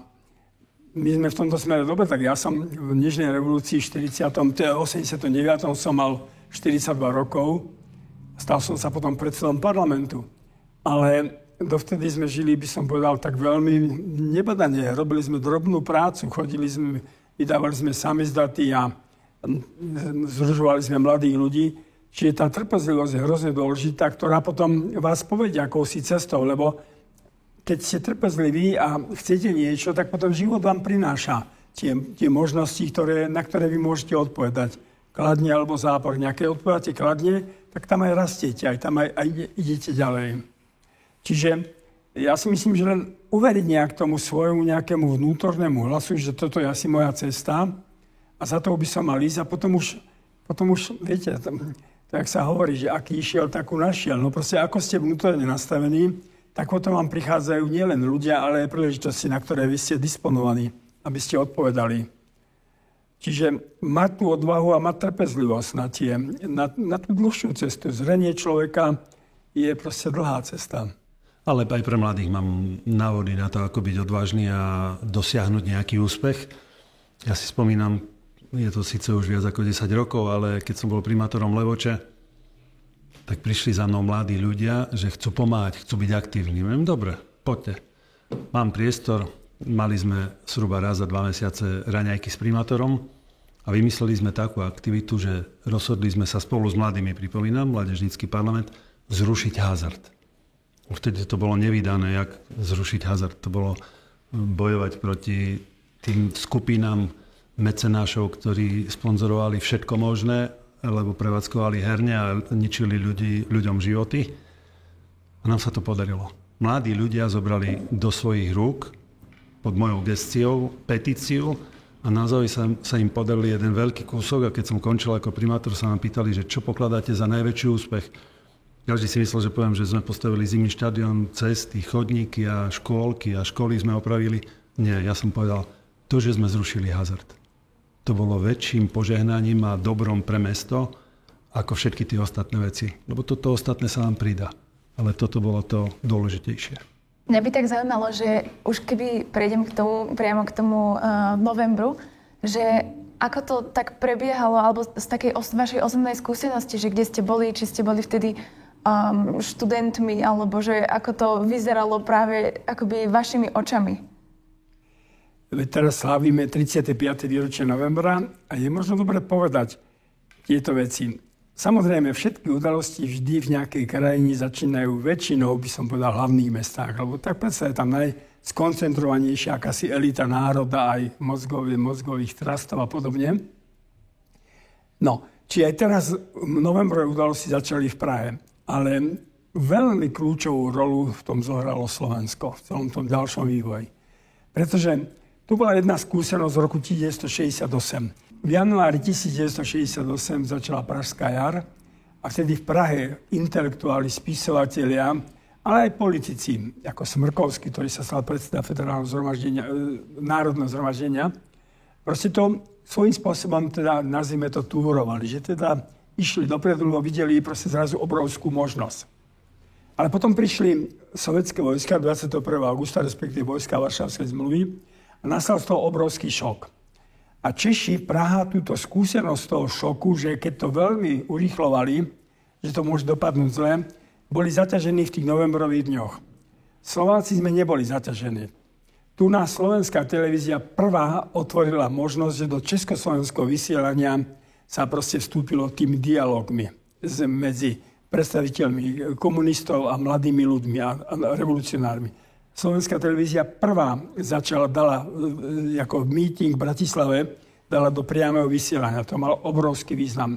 my sme v tomto smere dobre, tak ja som v Nežnej revolúcii 89. som mal 42 rokov. Stal som sa potom predsedom parlamentu. Ale dovtedy sme žili, by som povedal, tak veľmi nebadane. Robili sme drobnú prácu, vydávali sme samizdaty a združovali sme mladých ľudí. Čiže tá trpezlivosť je hrozne dôležitá, ktorá potom vás povedia akousi cestou, lebo keď ste trpezliví a chcete niečo, tak potom život vám prináša tie možnosti, na ktoré vy môžete odpovedať. Kladne alebo zápor. Nejaké odpovedáte kladne, tak tam aj rastiete, aj tam aj idete ďalej. Čiže ja si myslím, že len uveriť nejak tomu svojmu nejakému vnútornému hlasu, že toto je asi moja cesta a za to by som mal ísť a potom už viete, tak sa hovorí, že aký išiel, takú našiel. No proste ako ste vnútorne nastavení, tak potom vám prichádzajú nielen ľudia, ale aj príležitosti, na ktoré vy ste disponovaní, aby ste odpovedali. Čiže mať tú odvahu a mať trpezlivosť na tú dlhšiu cestu. Zrenie človeka je proste dlhá cesta. Ale aj pre mladých mám návody na to, ako byť odvážny a dosiahnuť nejaký úspech. Ja si spomínam, je to síce už viac ako 10 rokov, ale keď som bol primátorom Levoče, tak prišli za mnou mladí ľudia, že chcú pomáhať, chcú byť aktívni. Viem, dobre, poďte. Mám priestor, mali sme zhruba raz za 2 mesiace raňajky s primátorom a vymysleli sme takú aktivitu, že rozhodli sme sa spolu s mladými, pripomínam, mládežnícky parlament, zrušiť hazard. Vtedy to bolo nevydané, jak zrušiť hazard. To bolo bojovať proti tým skupinám mecenášov, ktorí sponzorovali všetko možné, lebo prevádzkovali herne a ničili ľuďom životy. A nám sa to podarilo. Mladí ľudia zobrali do svojich rúk pod mojou gestiou petíciu a naozaj sa im podaril jeden veľký kúsok a keď som končil ako primátor, sa nám pýtali, že čo pokladáte za najväčší úspech. Každý si myslel, že poviem, že sme postavili zimný štadión, cesty, chodníky a škôlky a školy sme opravili. Nie, ja som povedal, to, že sme zrušili hazard. To bolo väčším požehnaním a dobrom pre mesto, ako všetky tie ostatné veci. Lebo toto ostatné sa nám pridá. Ale toto bolo to dôležitejšie. Mňa by tak zaujímalo, že už keby prejdem priamo k tomu novembru, že ako to tak prebiehalo, alebo z takej vašej osobnej skúsenosti, že kde ste boli, či ste boli vtedy študentmi, alebo že ako to vyzeralo práve akoby vašimi očami? Teraz slávime 35. výročie novembra a je možno dobre povedať tieto veci. Samozrejme, všetky udalosti vždy v nejakej krajine začínajú väčšinou, by som povedal, v hlavných mestách. Lebo tak predsa je tam najskoncentrovanejšia akási elita národa, aj mozgových trastov a podobne. No, či aj teraz novembrové udalosti začali v Prahe, ale veľmi kľúčovú rolu v tom zohralo Slovensko, v celom tom ďalšom vývoji. Pretože tu bola jedna skúsenosť z roku 1968. V januári 1968 začala Pražská jar a vtedy v Prahe intelektuáli, spisovatelia, ale aj politici, ako Smrkovský, ktorý sa stal predseda Federálneho zhromaždenia, Národného zhromaždenia, proste to svojím spôsobom, teda nazvime to, túrovali, že teda išli dopredu, lebo videli proste zrazu obrovskú možnosť. Ale potom prišli sovietské vojska 21. augusta, respektíve vojska Varšavskej zmluvy a nastal z toho obrovský šok. A Češi, Praha, túto skúsenosť toho šoku, že keď to veľmi urýchlovali, že to môže dopadnúť zle, boli zaťažení v tých novembrových dňoch. Slováci sme neboli zaťažení. Tu na slovenská televízia prvá otvorila možnosť, že do československého vysielania sa proste vstúpilo tými dialógmi medzi predstaviteľmi komunistov a mladými ľuďmi a revolucionármi. Slovenská televízia prvá dala ako meeting v Bratislave, dala do priameho vysielania. To mal obrovský význam.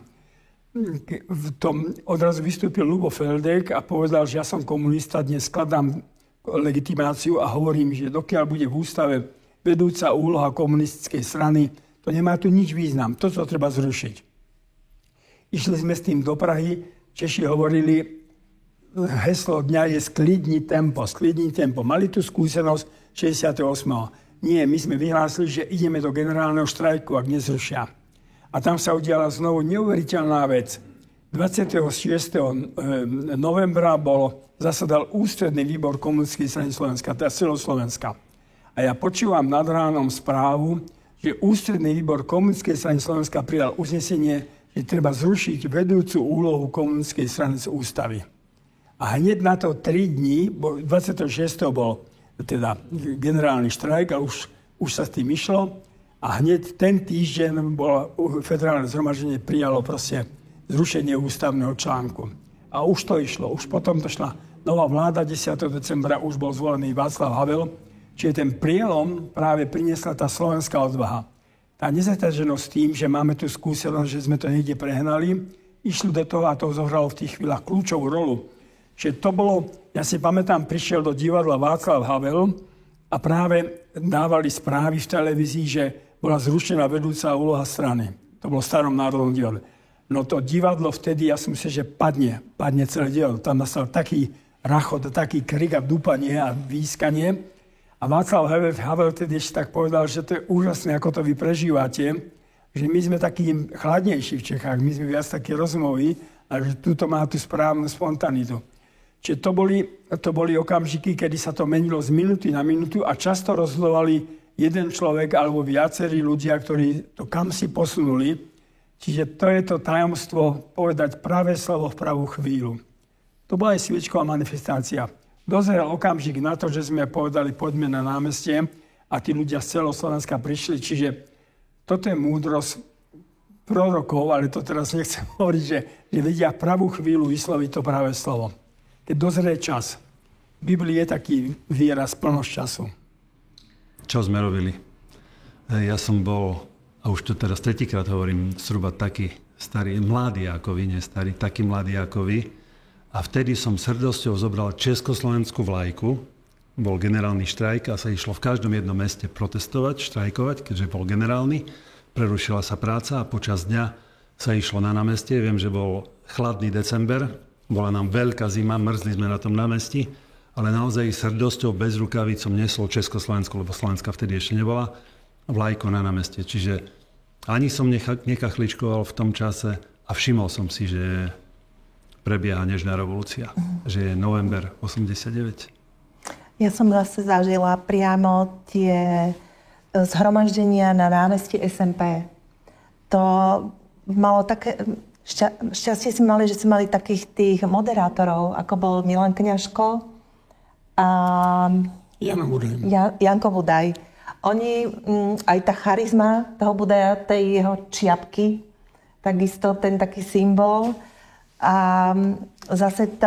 V tom odrazu vystúpil Ľubo Feldek a povedal, že ja som komunista, dnes skladám legitimáciu a hovorím, že dokiaľ bude v ústave vedúca úloha komunistickej strany, to nemá tu nič význam. Toto treba zrušiť. Išli sme s tým do Prahy, Češi hovorili, heslo dňa je sklidni tempo. Mali tu skúsenosť 68. Nie, my sme vyhlásili, že ideme do generálneho štrajku, ak nezrušia. A tam sa udiala znovu neuveriteľná vec. 26. novembra zasadal ústredný výbor Komunistickej strany Slovenska, teda celoslovenska. A ja počúvam nad ránom správu, že ústredný výbor Komunistickej strany Slovenska prijal uznesenie, že treba zrušiť vedúcu úlohu Komunistickej strany z ústavy. A hneď na to 3 dní, 26. bol teda generálny štrajk a už sa s tým išlo. A hneď ten týždeň federálne zhromaždenie prijalo proste zrušenie ústavného článku. A už to išlo. Už potom to šla nová vláda, 10. decembra už bol zvolený Václav Havel. Čiže ten prielom práve priniesla tá slovenská odvaha. Tá nezaťaženosť tým, že máme tu skúsenosť, že sme to niekde prehnali, išli do toho a to zohralo v tých chvíľach kľúčovú rolu. Čiže to bolo, ja si pamätám, prišiel do divadla Václav Havel a práve dávali správy v televízii, že bola zrušená vedúca úloha strany. To bolo v Starom národnom divadle. No to divadlo vtedy, ja som myslel, že padne celé divadlo. Tam nastal taký rachot, taký krik a dúpanie a výskanie. A Václav Havel tedy ešte tak povedal, že to je úžasné, ako to vy prežívate, že my sme takí chladnejší v Čechách, my sme viac takí rozumoví a že tuto má tú správnu spontanitu. Čiže to boli okamžiky, kedy sa to menilo z minúty na minútu a často rozhodovali jeden človek alebo viacerí ľudia, ktorí to kam si posunuli. Čiže to je to tajomstvo povedať pravé slovo v pravú chvíľu. To bola aj sviečková manifestácia. Dozrel okamžik na to, že sme povedali poďme na námestie a tí ľudia z celého Slovenska prišli. Čiže toto je múdrosť prorokov, ale to teraz nechcem hovoriť, že vedia pravú chvíľu vysloviť to pravé slovo. Keď dozrie čas. V Biblii je taký výraz plnosť času. Čo sme robili? Ja som bol, a už to teraz tretíkrát hovorím, zhruba taký starý, mladý ako vy, nie starý, taký mladý ako vy. A vtedy som s hrdosťou zobral československú vlajku. Bol generálny štrajk a sa išlo v každom jednom meste protestovať, štrajkovať, keďže bol generálny. Prerušila sa práca a počas dňa sa išlo na námestie. Viem, že bol chladný december, bola nám veľká zima, mrzli sme na tom námestí, ale naozaj s hrdosťou bez rukavíc som nesol Československu, lebo Slovenska vtedy ešte nebola, vlajku na námestie. Čiže ani som nekachličkoval v tom čase a všimol som si, že prebieha nežná revolúcia, že je november 89. Ja som zase zažila priamo tie zhromaždenia na námestí SMP. To malo také... Šťastie sme mali, že sme mali takých tých moderátorov, ako bol Milan Kňažko a Janko Budaj. Oni, aj tá charizma toho Budaja, tej jeho čiapky, takisto ten taký symbol a zase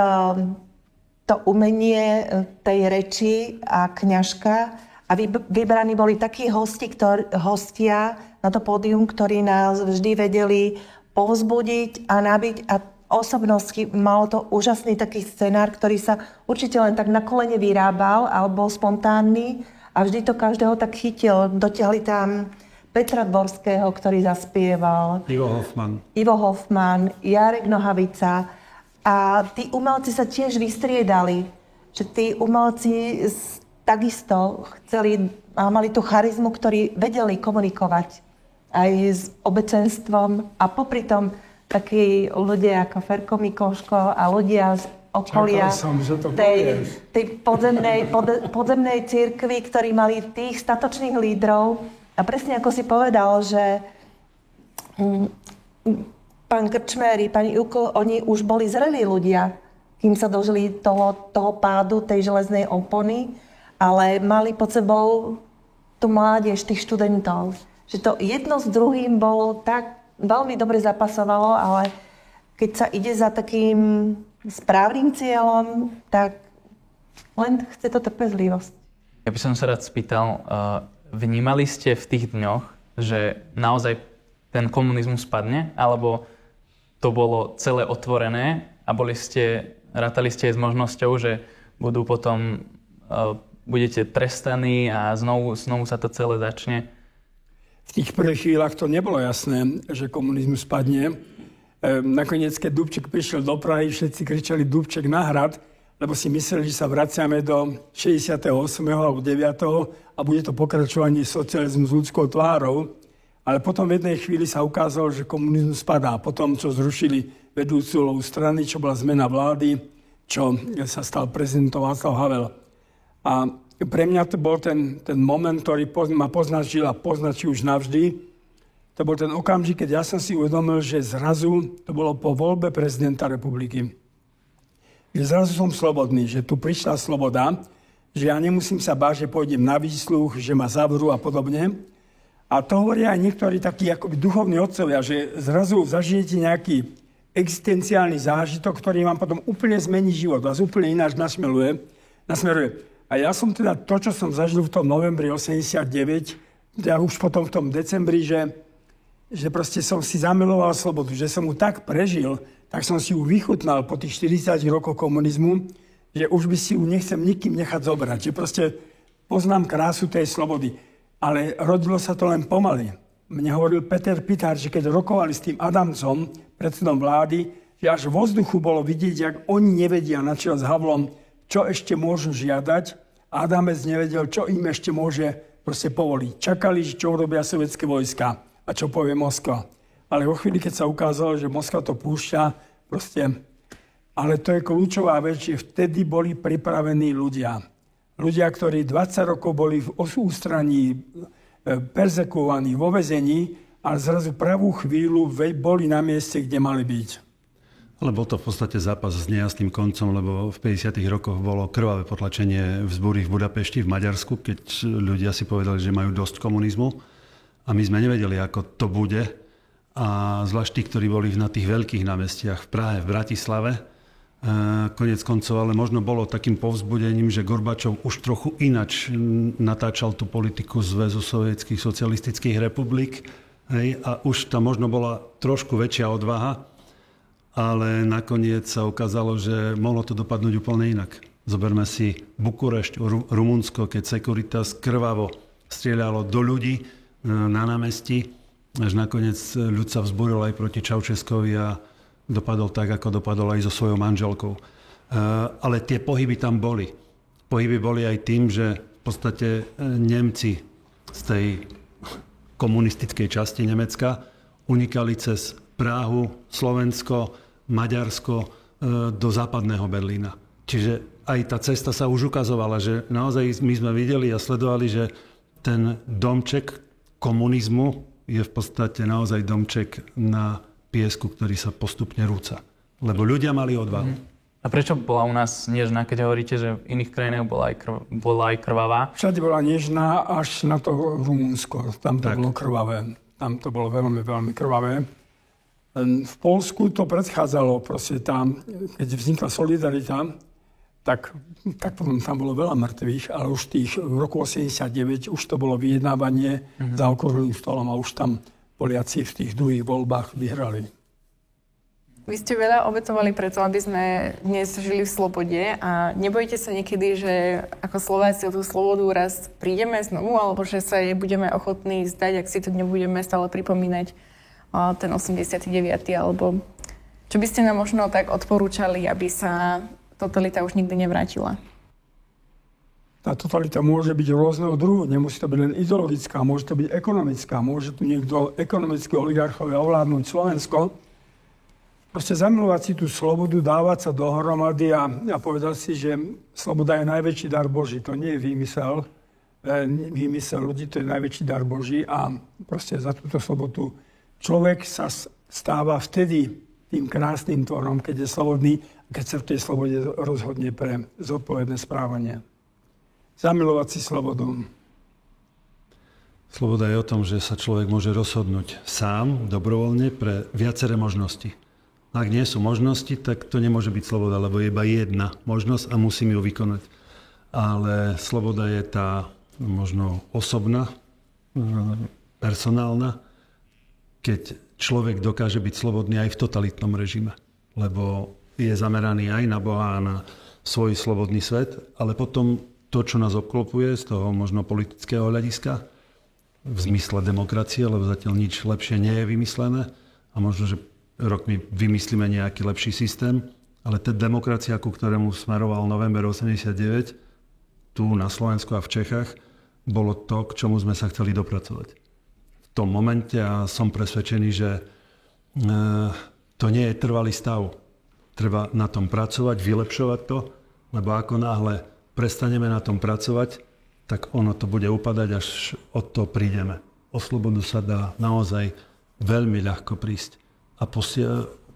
to umenie tej reči a Kňažka a vybraní boli takí hostia na to pódium, ktorí nás vždy vedeli povzbudiť a nabiť a osobnosti. Malo to úžasný taký scenár, ktorý sa určite len tak na kolene vyrábal, alebo bol spontánny a vždy to každého tak chytil. Dotiahli tam Petra Dvorského, ktorý zaspieval. Ivo Hoffman, Jarek Nohavica. A tí umelci sa tiež vystriedali. Že tí umelci takisto chceli a mali tú charizmu, ktorí vedeli komunikovať aj s obecenstvom a popri tom takí ľudia ako Ferko Mikoško a ľudia z okolia tej podzemnej cirkvi, ktorí mali tých statočných lídrov. A presne ako si povedal, že pán Krčméry, pani Jukl, oni už boli zrelí ľudia, kým sa dožili toho pádu tej železnej opony, ale mali pod sebou tú mládež, tých študentov. Že to jedno s druhým bolo tak veľmi dobre zapasovalo, ale keď sa ide za takým správnym cieľom, tak len chce to trpezlivosť. Ja by som sa rád spýtal, vnímali ste v tých dňoch, že naozaj ten komunizmus spadne, alebo to bolo celé otvorené a rátali ste s možnosťou, že budú potom, budete trestaní a znovu sa to celé začne? V tých prvých chvíľach to nebolo jasné, že komunizmus spadne. Nakoniec, keď Dubček prišiel do Prahy, všetci kričali Dubček na hrad, lebo si mysleli, že sa vraciame do 68. alebo 9. a bude to pokračovanie socializmu s ľudskou tvárou. Ale potom v jednej chvíli sa ukázalo, že komunizmus padá. Potom, čo zrušili vedúcu úlohu strany, čo bola zmena vlády, čo sa stal prezidentom Václav Havel. A pre mňa to bol ten moment, ktorý ma poznačil a poznačí už navždy. To bol ten okamžik, keď ja som si uvedomil, že zrazu, to bolo po voľbe prezidenta republiky, že zrazu som slobodný, že tu prišla sloboda, že ja nemusím sa báť, že pôjdem na výsluch, že ma zavrú a podobne. A to hovoria aj niektorí takí akoby duchovní otcovia, že zrazu zažijete nejaký existenciálny zážitok, ktorý vám potom úplne zmení život, vás úplne ináč nasmeruje. A ja som teda to, čo som zažil v tom novembri 89, ja už potom v tom decembri, že proste som si zamiloval slobodu, že som ju tak prežil, tak som si ju vychutnal po tých 40 rokoch komunizmu, že už by si ju nechcem nikým nechať zobrať. Že proste poznám krásu tej slobody. Ale rodilo sa to len pomaly. Mne hovoril Peter Pitár, že keď rokovali s tým Adamcom, predsedom vlády, že až vo vzduchu bolo vidieť, jak oni nevedia na čele s Havlom, čo ešte môžu žiadať. Adamec nevedel, čo im ešte môže proste povoliť. Čakali, čo urobia sovietské vojska a čo povie Moskva. Ale vo chvíli, keď sa ukázalo, že Moskva to púšťa, proste... Ale to je kľúčová vec, že vtedy boli pripravení ľudia. Ľudia, ktorí 20 rokov boli v ústraní, perzekovaní, vo väzení, ale zrazu pravú chvíľu boli na mieste, kde mali byť. Ale bol to v podstate zápas s nejasným koncom, lebo v 50. rokoch bolo krvavé potlačenie vzbúry v Budapešti, v Maďarsku, keď ľudia si povedali, že majú dosť komunizmu. A my sme nevedeli, ako to bude. A zvlášť tí, ktorí boli na tých veľkých námestiach v Prahe, v Bratislave, koniec koncov, ale možno bolo takým povzbudením, že Gorbačov už trochu inač natáčal tú politiku Zväzu sovietských socialistických republik. Hej, a už tam možno bola trošku väčšia odvaha, ale nakoniec sa ukázalo, že mohlo to dopadnúť úplne inak. Zoberme si Bukurešť, Rumunsko, keď Securitas krvavo strieľalo do ľudí na námestí, až nakoniec ľud sa vzburil aj proti Čaučeskovi a dopadol tak, ako dopadol aj so svojou manželkou. Ale tie pohyby tam boli. Pohyby boli aj tým, že v podstate Nemci z tej komunistickej časti Nemecka unikali cez Prahu, Slovensko, Maďarsko do západného Berlína. Čiže aj tá cesta sa už ukazovala, že naozaj my sme videli a sledovali, že ten domček komunizmu je v podstate naozaj domček na piesku, ktorý sa postupne rúca. Lebo ľudia mali odvahu. A prečo bola u nás nežná, keď hovoríte, že v iných krajinách bola aj krvavá? Všade bola nežná až na to Rumunsko. Tam to bolo krvavé. Tam to bolo veľmi, veľmi krvavé. V Poľsku to predchádzalo, proste tam, keď vznikla Solidarita, tak potom tam bolo veľa mŕtvych, ale už v roku 89 už to bolo vyjednávanie za okrúhlym stolom a už tam Poliaci v tých druhých voľbách vyhrali. Vy ste veľa obetovali preto, aby sme dnes žili v slobode a nebojíte sa niekedy, že ako Slováci o tú slobodu raz prídeme znovu, alebo že sa jej budeme ochotní zdať, ak si to nebudeme stále pripomínať ten 89. alebo čo by ste nám možno tak odporúčali, aby sa totalita už nikdy nevrátila? Tá totalita môže byť rôzneho druhu, nemusí to byť len ideologická, môže to byť ekonomická, môže tu niekto ekonomický oligarchovia ovládnuť Slovensko. Proste zamilovať si tú slobodu, dávať sa dohromady a povedať si, že sloboda je najväčší dar Boží. To nie je výmysel ľudí, to je najväčší dar Boží a proste za túto slobodu človek sa stáva vtedy tým krásnym tvorom, keď je slobodný a keď sa v tej slobode rozhodne pre zodpovedné správanie. Zamilovať si slobodu. Sloboda je o tom, že sa človek môže rozhodnúť sám, dobrovoľne, pre viaceré možnosti. Ak nie sú možnosti, tak to nemôže byť sloboda, lebo je iba jedna možnosť a musím ju vykonať. Ale sloboda je tá možno osobná, personálna, keď človek dokáže byť slobodný aj v totalitnom režime. Lebo je zameraný aj na Boha a na svoj slobodný svet, ale potom to, čo nás obklopuje z toho možno politického hľadiska, v zmysle demokracie, lebo zatiaľ nič lepšie nie je vymyslené a možno, že rokmi vymyslíme nejaký lepší systém, ale tá demokracia, ku ktorému smeroval november 89, tu na Slovensku a v Čechách, bolo to, k čomu sme sa chceli dopracovať. V tom momente a som presvedčený, že to nie je trvalý stav. Treba na tom pracovať, vylepšovať to, lebo ako náhle prestaneme na tom pracovať, tak ono to bude upadať, až od toho prídeme. O slobodu sa dá naozaj veľmi ľahko prísť a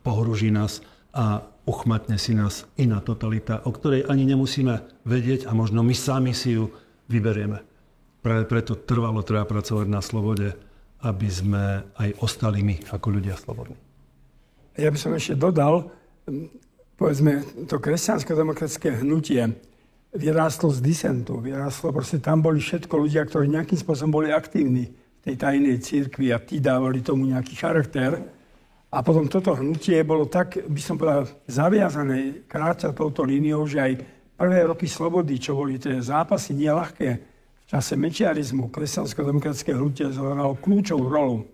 pohruží nás a uchmatne si nás iná totalita, o ktorej ani nemusíme vedieť a možno my sami si ju vyberieme. Práve preto treba pracovať na slobode, aby sme aj ostali my ako ľudia slobodní. Ja by som ešte dodal, povedzme, to kresťansko-demokratické hnutie vyrástlo z disentu, proste tam boli všetko ľudia, ktorí nejakým spôsobom boli aktívni v tej tajnej cirkvi a tí dávali tomu nejaký charakter. A potom toto hnutie bolo tak, by som povedal, zaviazané kráčať touto líniou, že aj prvé roky slobody, čo boli tie zápasy nieľahké, v čase mečiarizmu, kresťansko-demokratické hnutie zohralo kľúčovú rolu.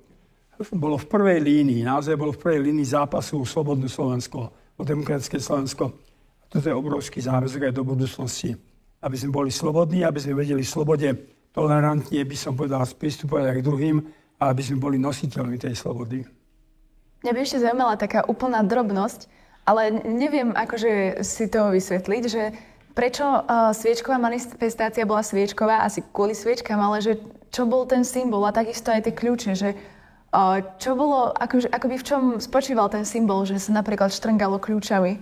Bolo v prvej línii, naozaj bolo v prvej línii zápasu Slobodné Slovensko, o demokratické Slovensko. Toto je obrovský záväzok aj do budúcnosti. Aby sme boli slobodní, aby sme vedeli v slobode tolerantne, by som povedal, pristupovať aj k druhým, a aby sme boli nositeľmi tej slobody. Mňa by ešte zaujímala taká úplná drobnosť, ale neviem akože si to vysvetliť, že prečo sviečková manifestácia bola sviečková, asi kvôli sviečkám, ale že čo bol ten symbol a takisto aj tie kľúče, že čo bolo, akoby v čom spočíval ten symbol, že sa napríklad štrngalo kľúčami?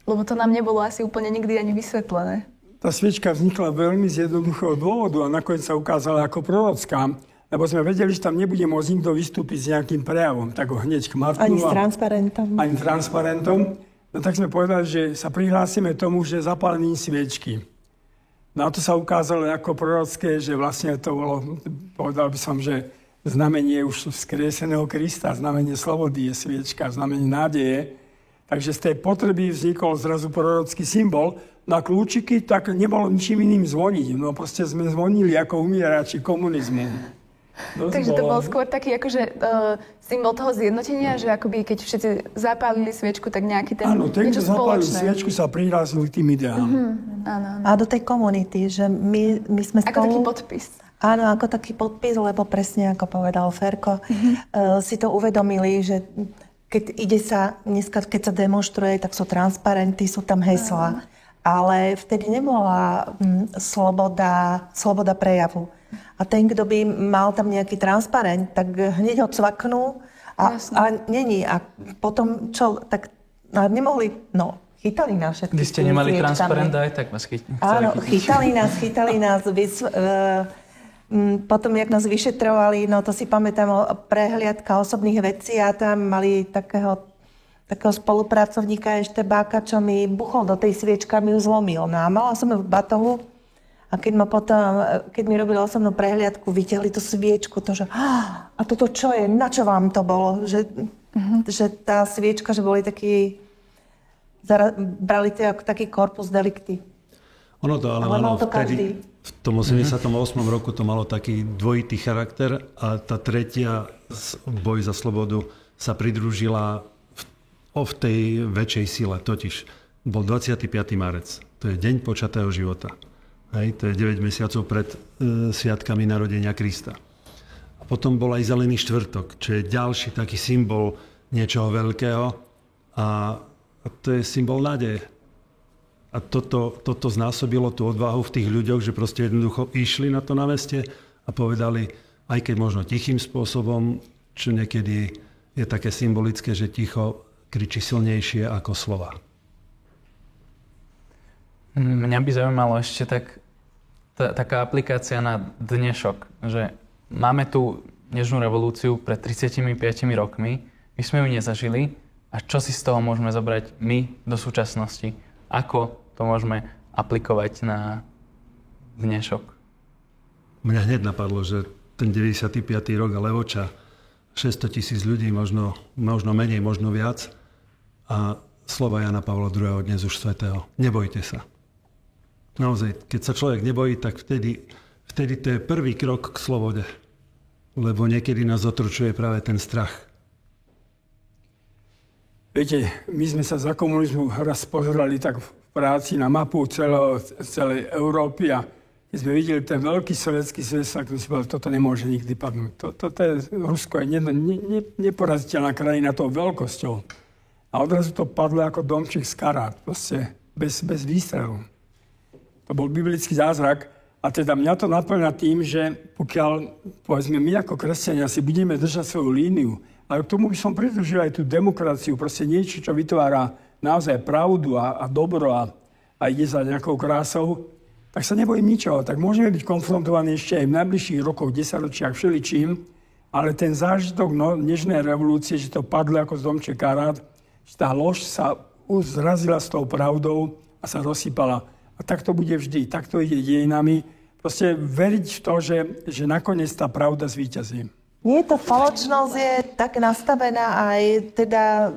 Lebo to nám nebolo asi úplne nikdy ani vysvetlené. Tá sviečka vznikla veľmi z jednoduchého dôvodu a nakoniec sa ukázala ako prorocká, lebo sme vedeli, že tam nebude môcť nikto vystúpiť s nejakým prejavom, tak ho hneď kmartnú. Ani s transparentom. Ani transparentom. No tak sme povedali, že sa prihlásime tomu, že zapálením sviečky. No a to sa ukázalo ako prorocké, že vlastne to bolo, povedal by som, že znamenie už vzkrieseného Krista, znamenie slobody je sviečka, znamenie nádeje. Takže z tej potreby vznikol zrazu prorocký symbol. Na kľúčiky tak nebolo ničím iným zvoniť. No proste sme zvonili ako umierači komunizmu. Takže to bol skôr taký akože symbol toho zjednotenia, že akoby keď všetci zapálili sviečku, tak nejaký ten áno, ten, niečo spoločné. Áno, ten, kto zapálil sviečku, sa prihlásil k tým ideám. Áno. A do tej komunity, že my sme spolu... Ako taký podpis. Áno, ako taký podpis, lebo presne ako povedal Ferko, si to uvedomili, že keď ide sa, dneska keď sa demonstruje, tak sú transparenty, sú tam heslá. Ale vtedy nebola sloboda prejavu. A ten, kto by mal tam nejaký transparent, tak hneď ho cvaknú a není. A potom čo, tak nemohli, chytali nás všetky. Vy ste nemali transparent aj tak vás chytili. Áno, chytali nás. Potom, jak nás vyšetrovali, to si pamätám, prehliadka osobných vecí a tam mali takého spolupracovníka eštebáka, čo mi buchol do tej sviečky a mi ju zlomil. No a mala som ju v batohu a keď mi robili osobnú prehliadku, vytiahli tú sviečku, to, že a toto čo je, na čo vám to bolo? Že tá sviečka, že boli takí, brali to ako taký korpus delikty. Ono to, ale mal to každý. V tom 88. roku to malo taký dvojitý charakter a tá tretia boj za slobodu sa pridružila v tej väčšej sile. Totiž bol 25. marec. To je deň počatého života. Hej, to je 9 mesiacov pred sviatkami narodenia Krista. A potom bol aj Zelený štvrtok, čo je ďalší taký symbol niečoho veľkého a to je symbol nádeje. A toto znásobilo tú odvahu v tých ľuďoch, že proste jednoducho išli na to námestie a povedali, aj keď možno tichým spôsobom, čo niekedy je také symbolické, že ticho kričí silnejšie ako slova. Mňa by zaujímalo ešte taká aplikácia na dnešok, že máme tu Nežnú revolúciu pred 35 rokmi, my sme ju nezažili a čo si z toho môžeme zobrať my do súčasnosti? Ako to môžeme aplikovať na dnešok? Mňa hneď napadlo, že ten 95. rok a Levoča, 600 000 ľudí, možno menej, možno viac. A slova Jana Pavla II. Dnes už svätého. Nebojte sa. Naozaj, keď sa človek nebojí, tak vtedy to je prvý krok k slobode. Lebo niekedy nás otročuje práve ten strach. Viete, my sme sa za komunizmu raz pozerali tak v práci na mapu celej Európy a keď sme videli ten veľký sovietský zväz, tak sme si povedali, toto nemôže nikdy padnúť. Toto je, Rusko je neporaziteľná krajina tou veľkosťou. A odrazu to padlo ako domček z karát, proste bez výstrelu. To bol biblický zázrak a teda mňa to naplňa tým, že pokiaľ, povedzme, my ako kresťania si budeme držať svoju líniu, ale k tomu by som pridružil aj tú demokraciu, proste niečo, čo vytvára naozaj pravdu a dobro a ide za nejakou krásou, tak sa nebojím ničoho. Tak môžeme byť konfrontovaní ešte aj v najbližších rokoch, 10 ročiach všeličím, ale ten zážitok dnešnej revolúcie, že to padlo ako z domček karát, že tá lož sa zrazila s tou pravdou a sa rozsypala. A tak to bude vždy, tak to ide dejinami. Proste veriť v to, že nakoniec tá pravda zvíťazí. Nie, tá spoločnosť je tak nastavená aj teda,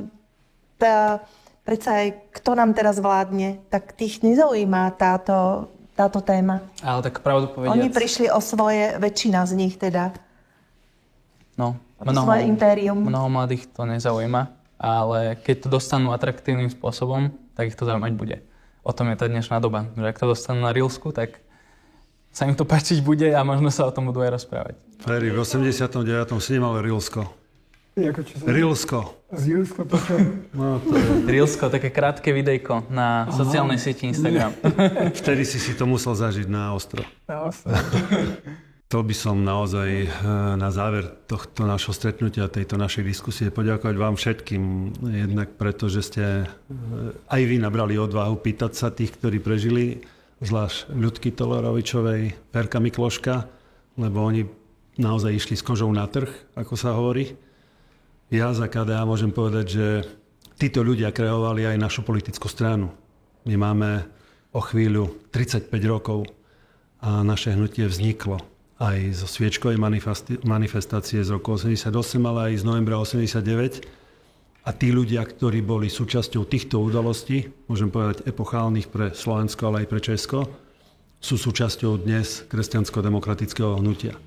predsa aj kto nám teraz vládne, tak tých nezaujíma táto téma. Ale tak pravdu povediac. Oni prišli o svoje, väčšina z nich teda. No, svoje impérium. Mnoho mladých to nezaujíma, ale keď to dostanú atraktívnym spôsobom, tak ich to zaujímať bude. O tom je tá dnešná doba. Že ak to dostanú na Reelsku, tak sa im to páčiť bude a možno sa o tom budú aj rozprávať. Ferry, v 89. snímal Reelsko. Reelsko. Reelsko, to čo? No, to je... Reelsko, také krátke videjko na sociálnej sieti Instagram. Vtedy si to musel zažiť na ostro. Chcel by som naozaj na záver tohto našho stretnutia, tejto našej diskusie poďakovať vám všetkým. Jednak preto, že ste aj vy nabrali odvahu pýtať sa tých, ktorí prežili, zvlášť Ľudky Tolorovičovej, Ferka Mikloška, lebo oni naozaj išli s kožou na trh, ako sa hovorí. Ja za KDA môžem povedať, že títo ľudia kreovali aj našu politickú stranu. My máme o chvíľu 35 rokov a naše hnutie vzniklo aj zo sviečkovej manifestácie z roku 88, ale aj z novembra 89. A tí ľudia, ktorí boli súčasťou týchto udalostí, môžem povedať epochálnych pre Slovensko, ale aj pre Česko, sú súčasťou dnes kresťansko-demokratického hnutia.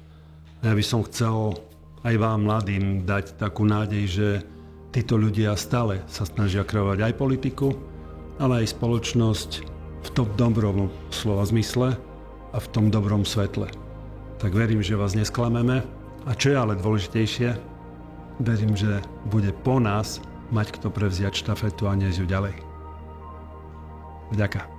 Ja by som chcel aj vám, mladým, dať takú nádej, že títo ľudia stále sa snažia kreovať aj politiku, ale aj spoločnosť v tom dobrom slova zmysle a v tom dobrom svetle. Tak verím, že vás nesklameme. A čo je ale dôležitejšie, verím, že bude po nás mať kto prevziať štafetu a niesť ju ďalej. Vďaka.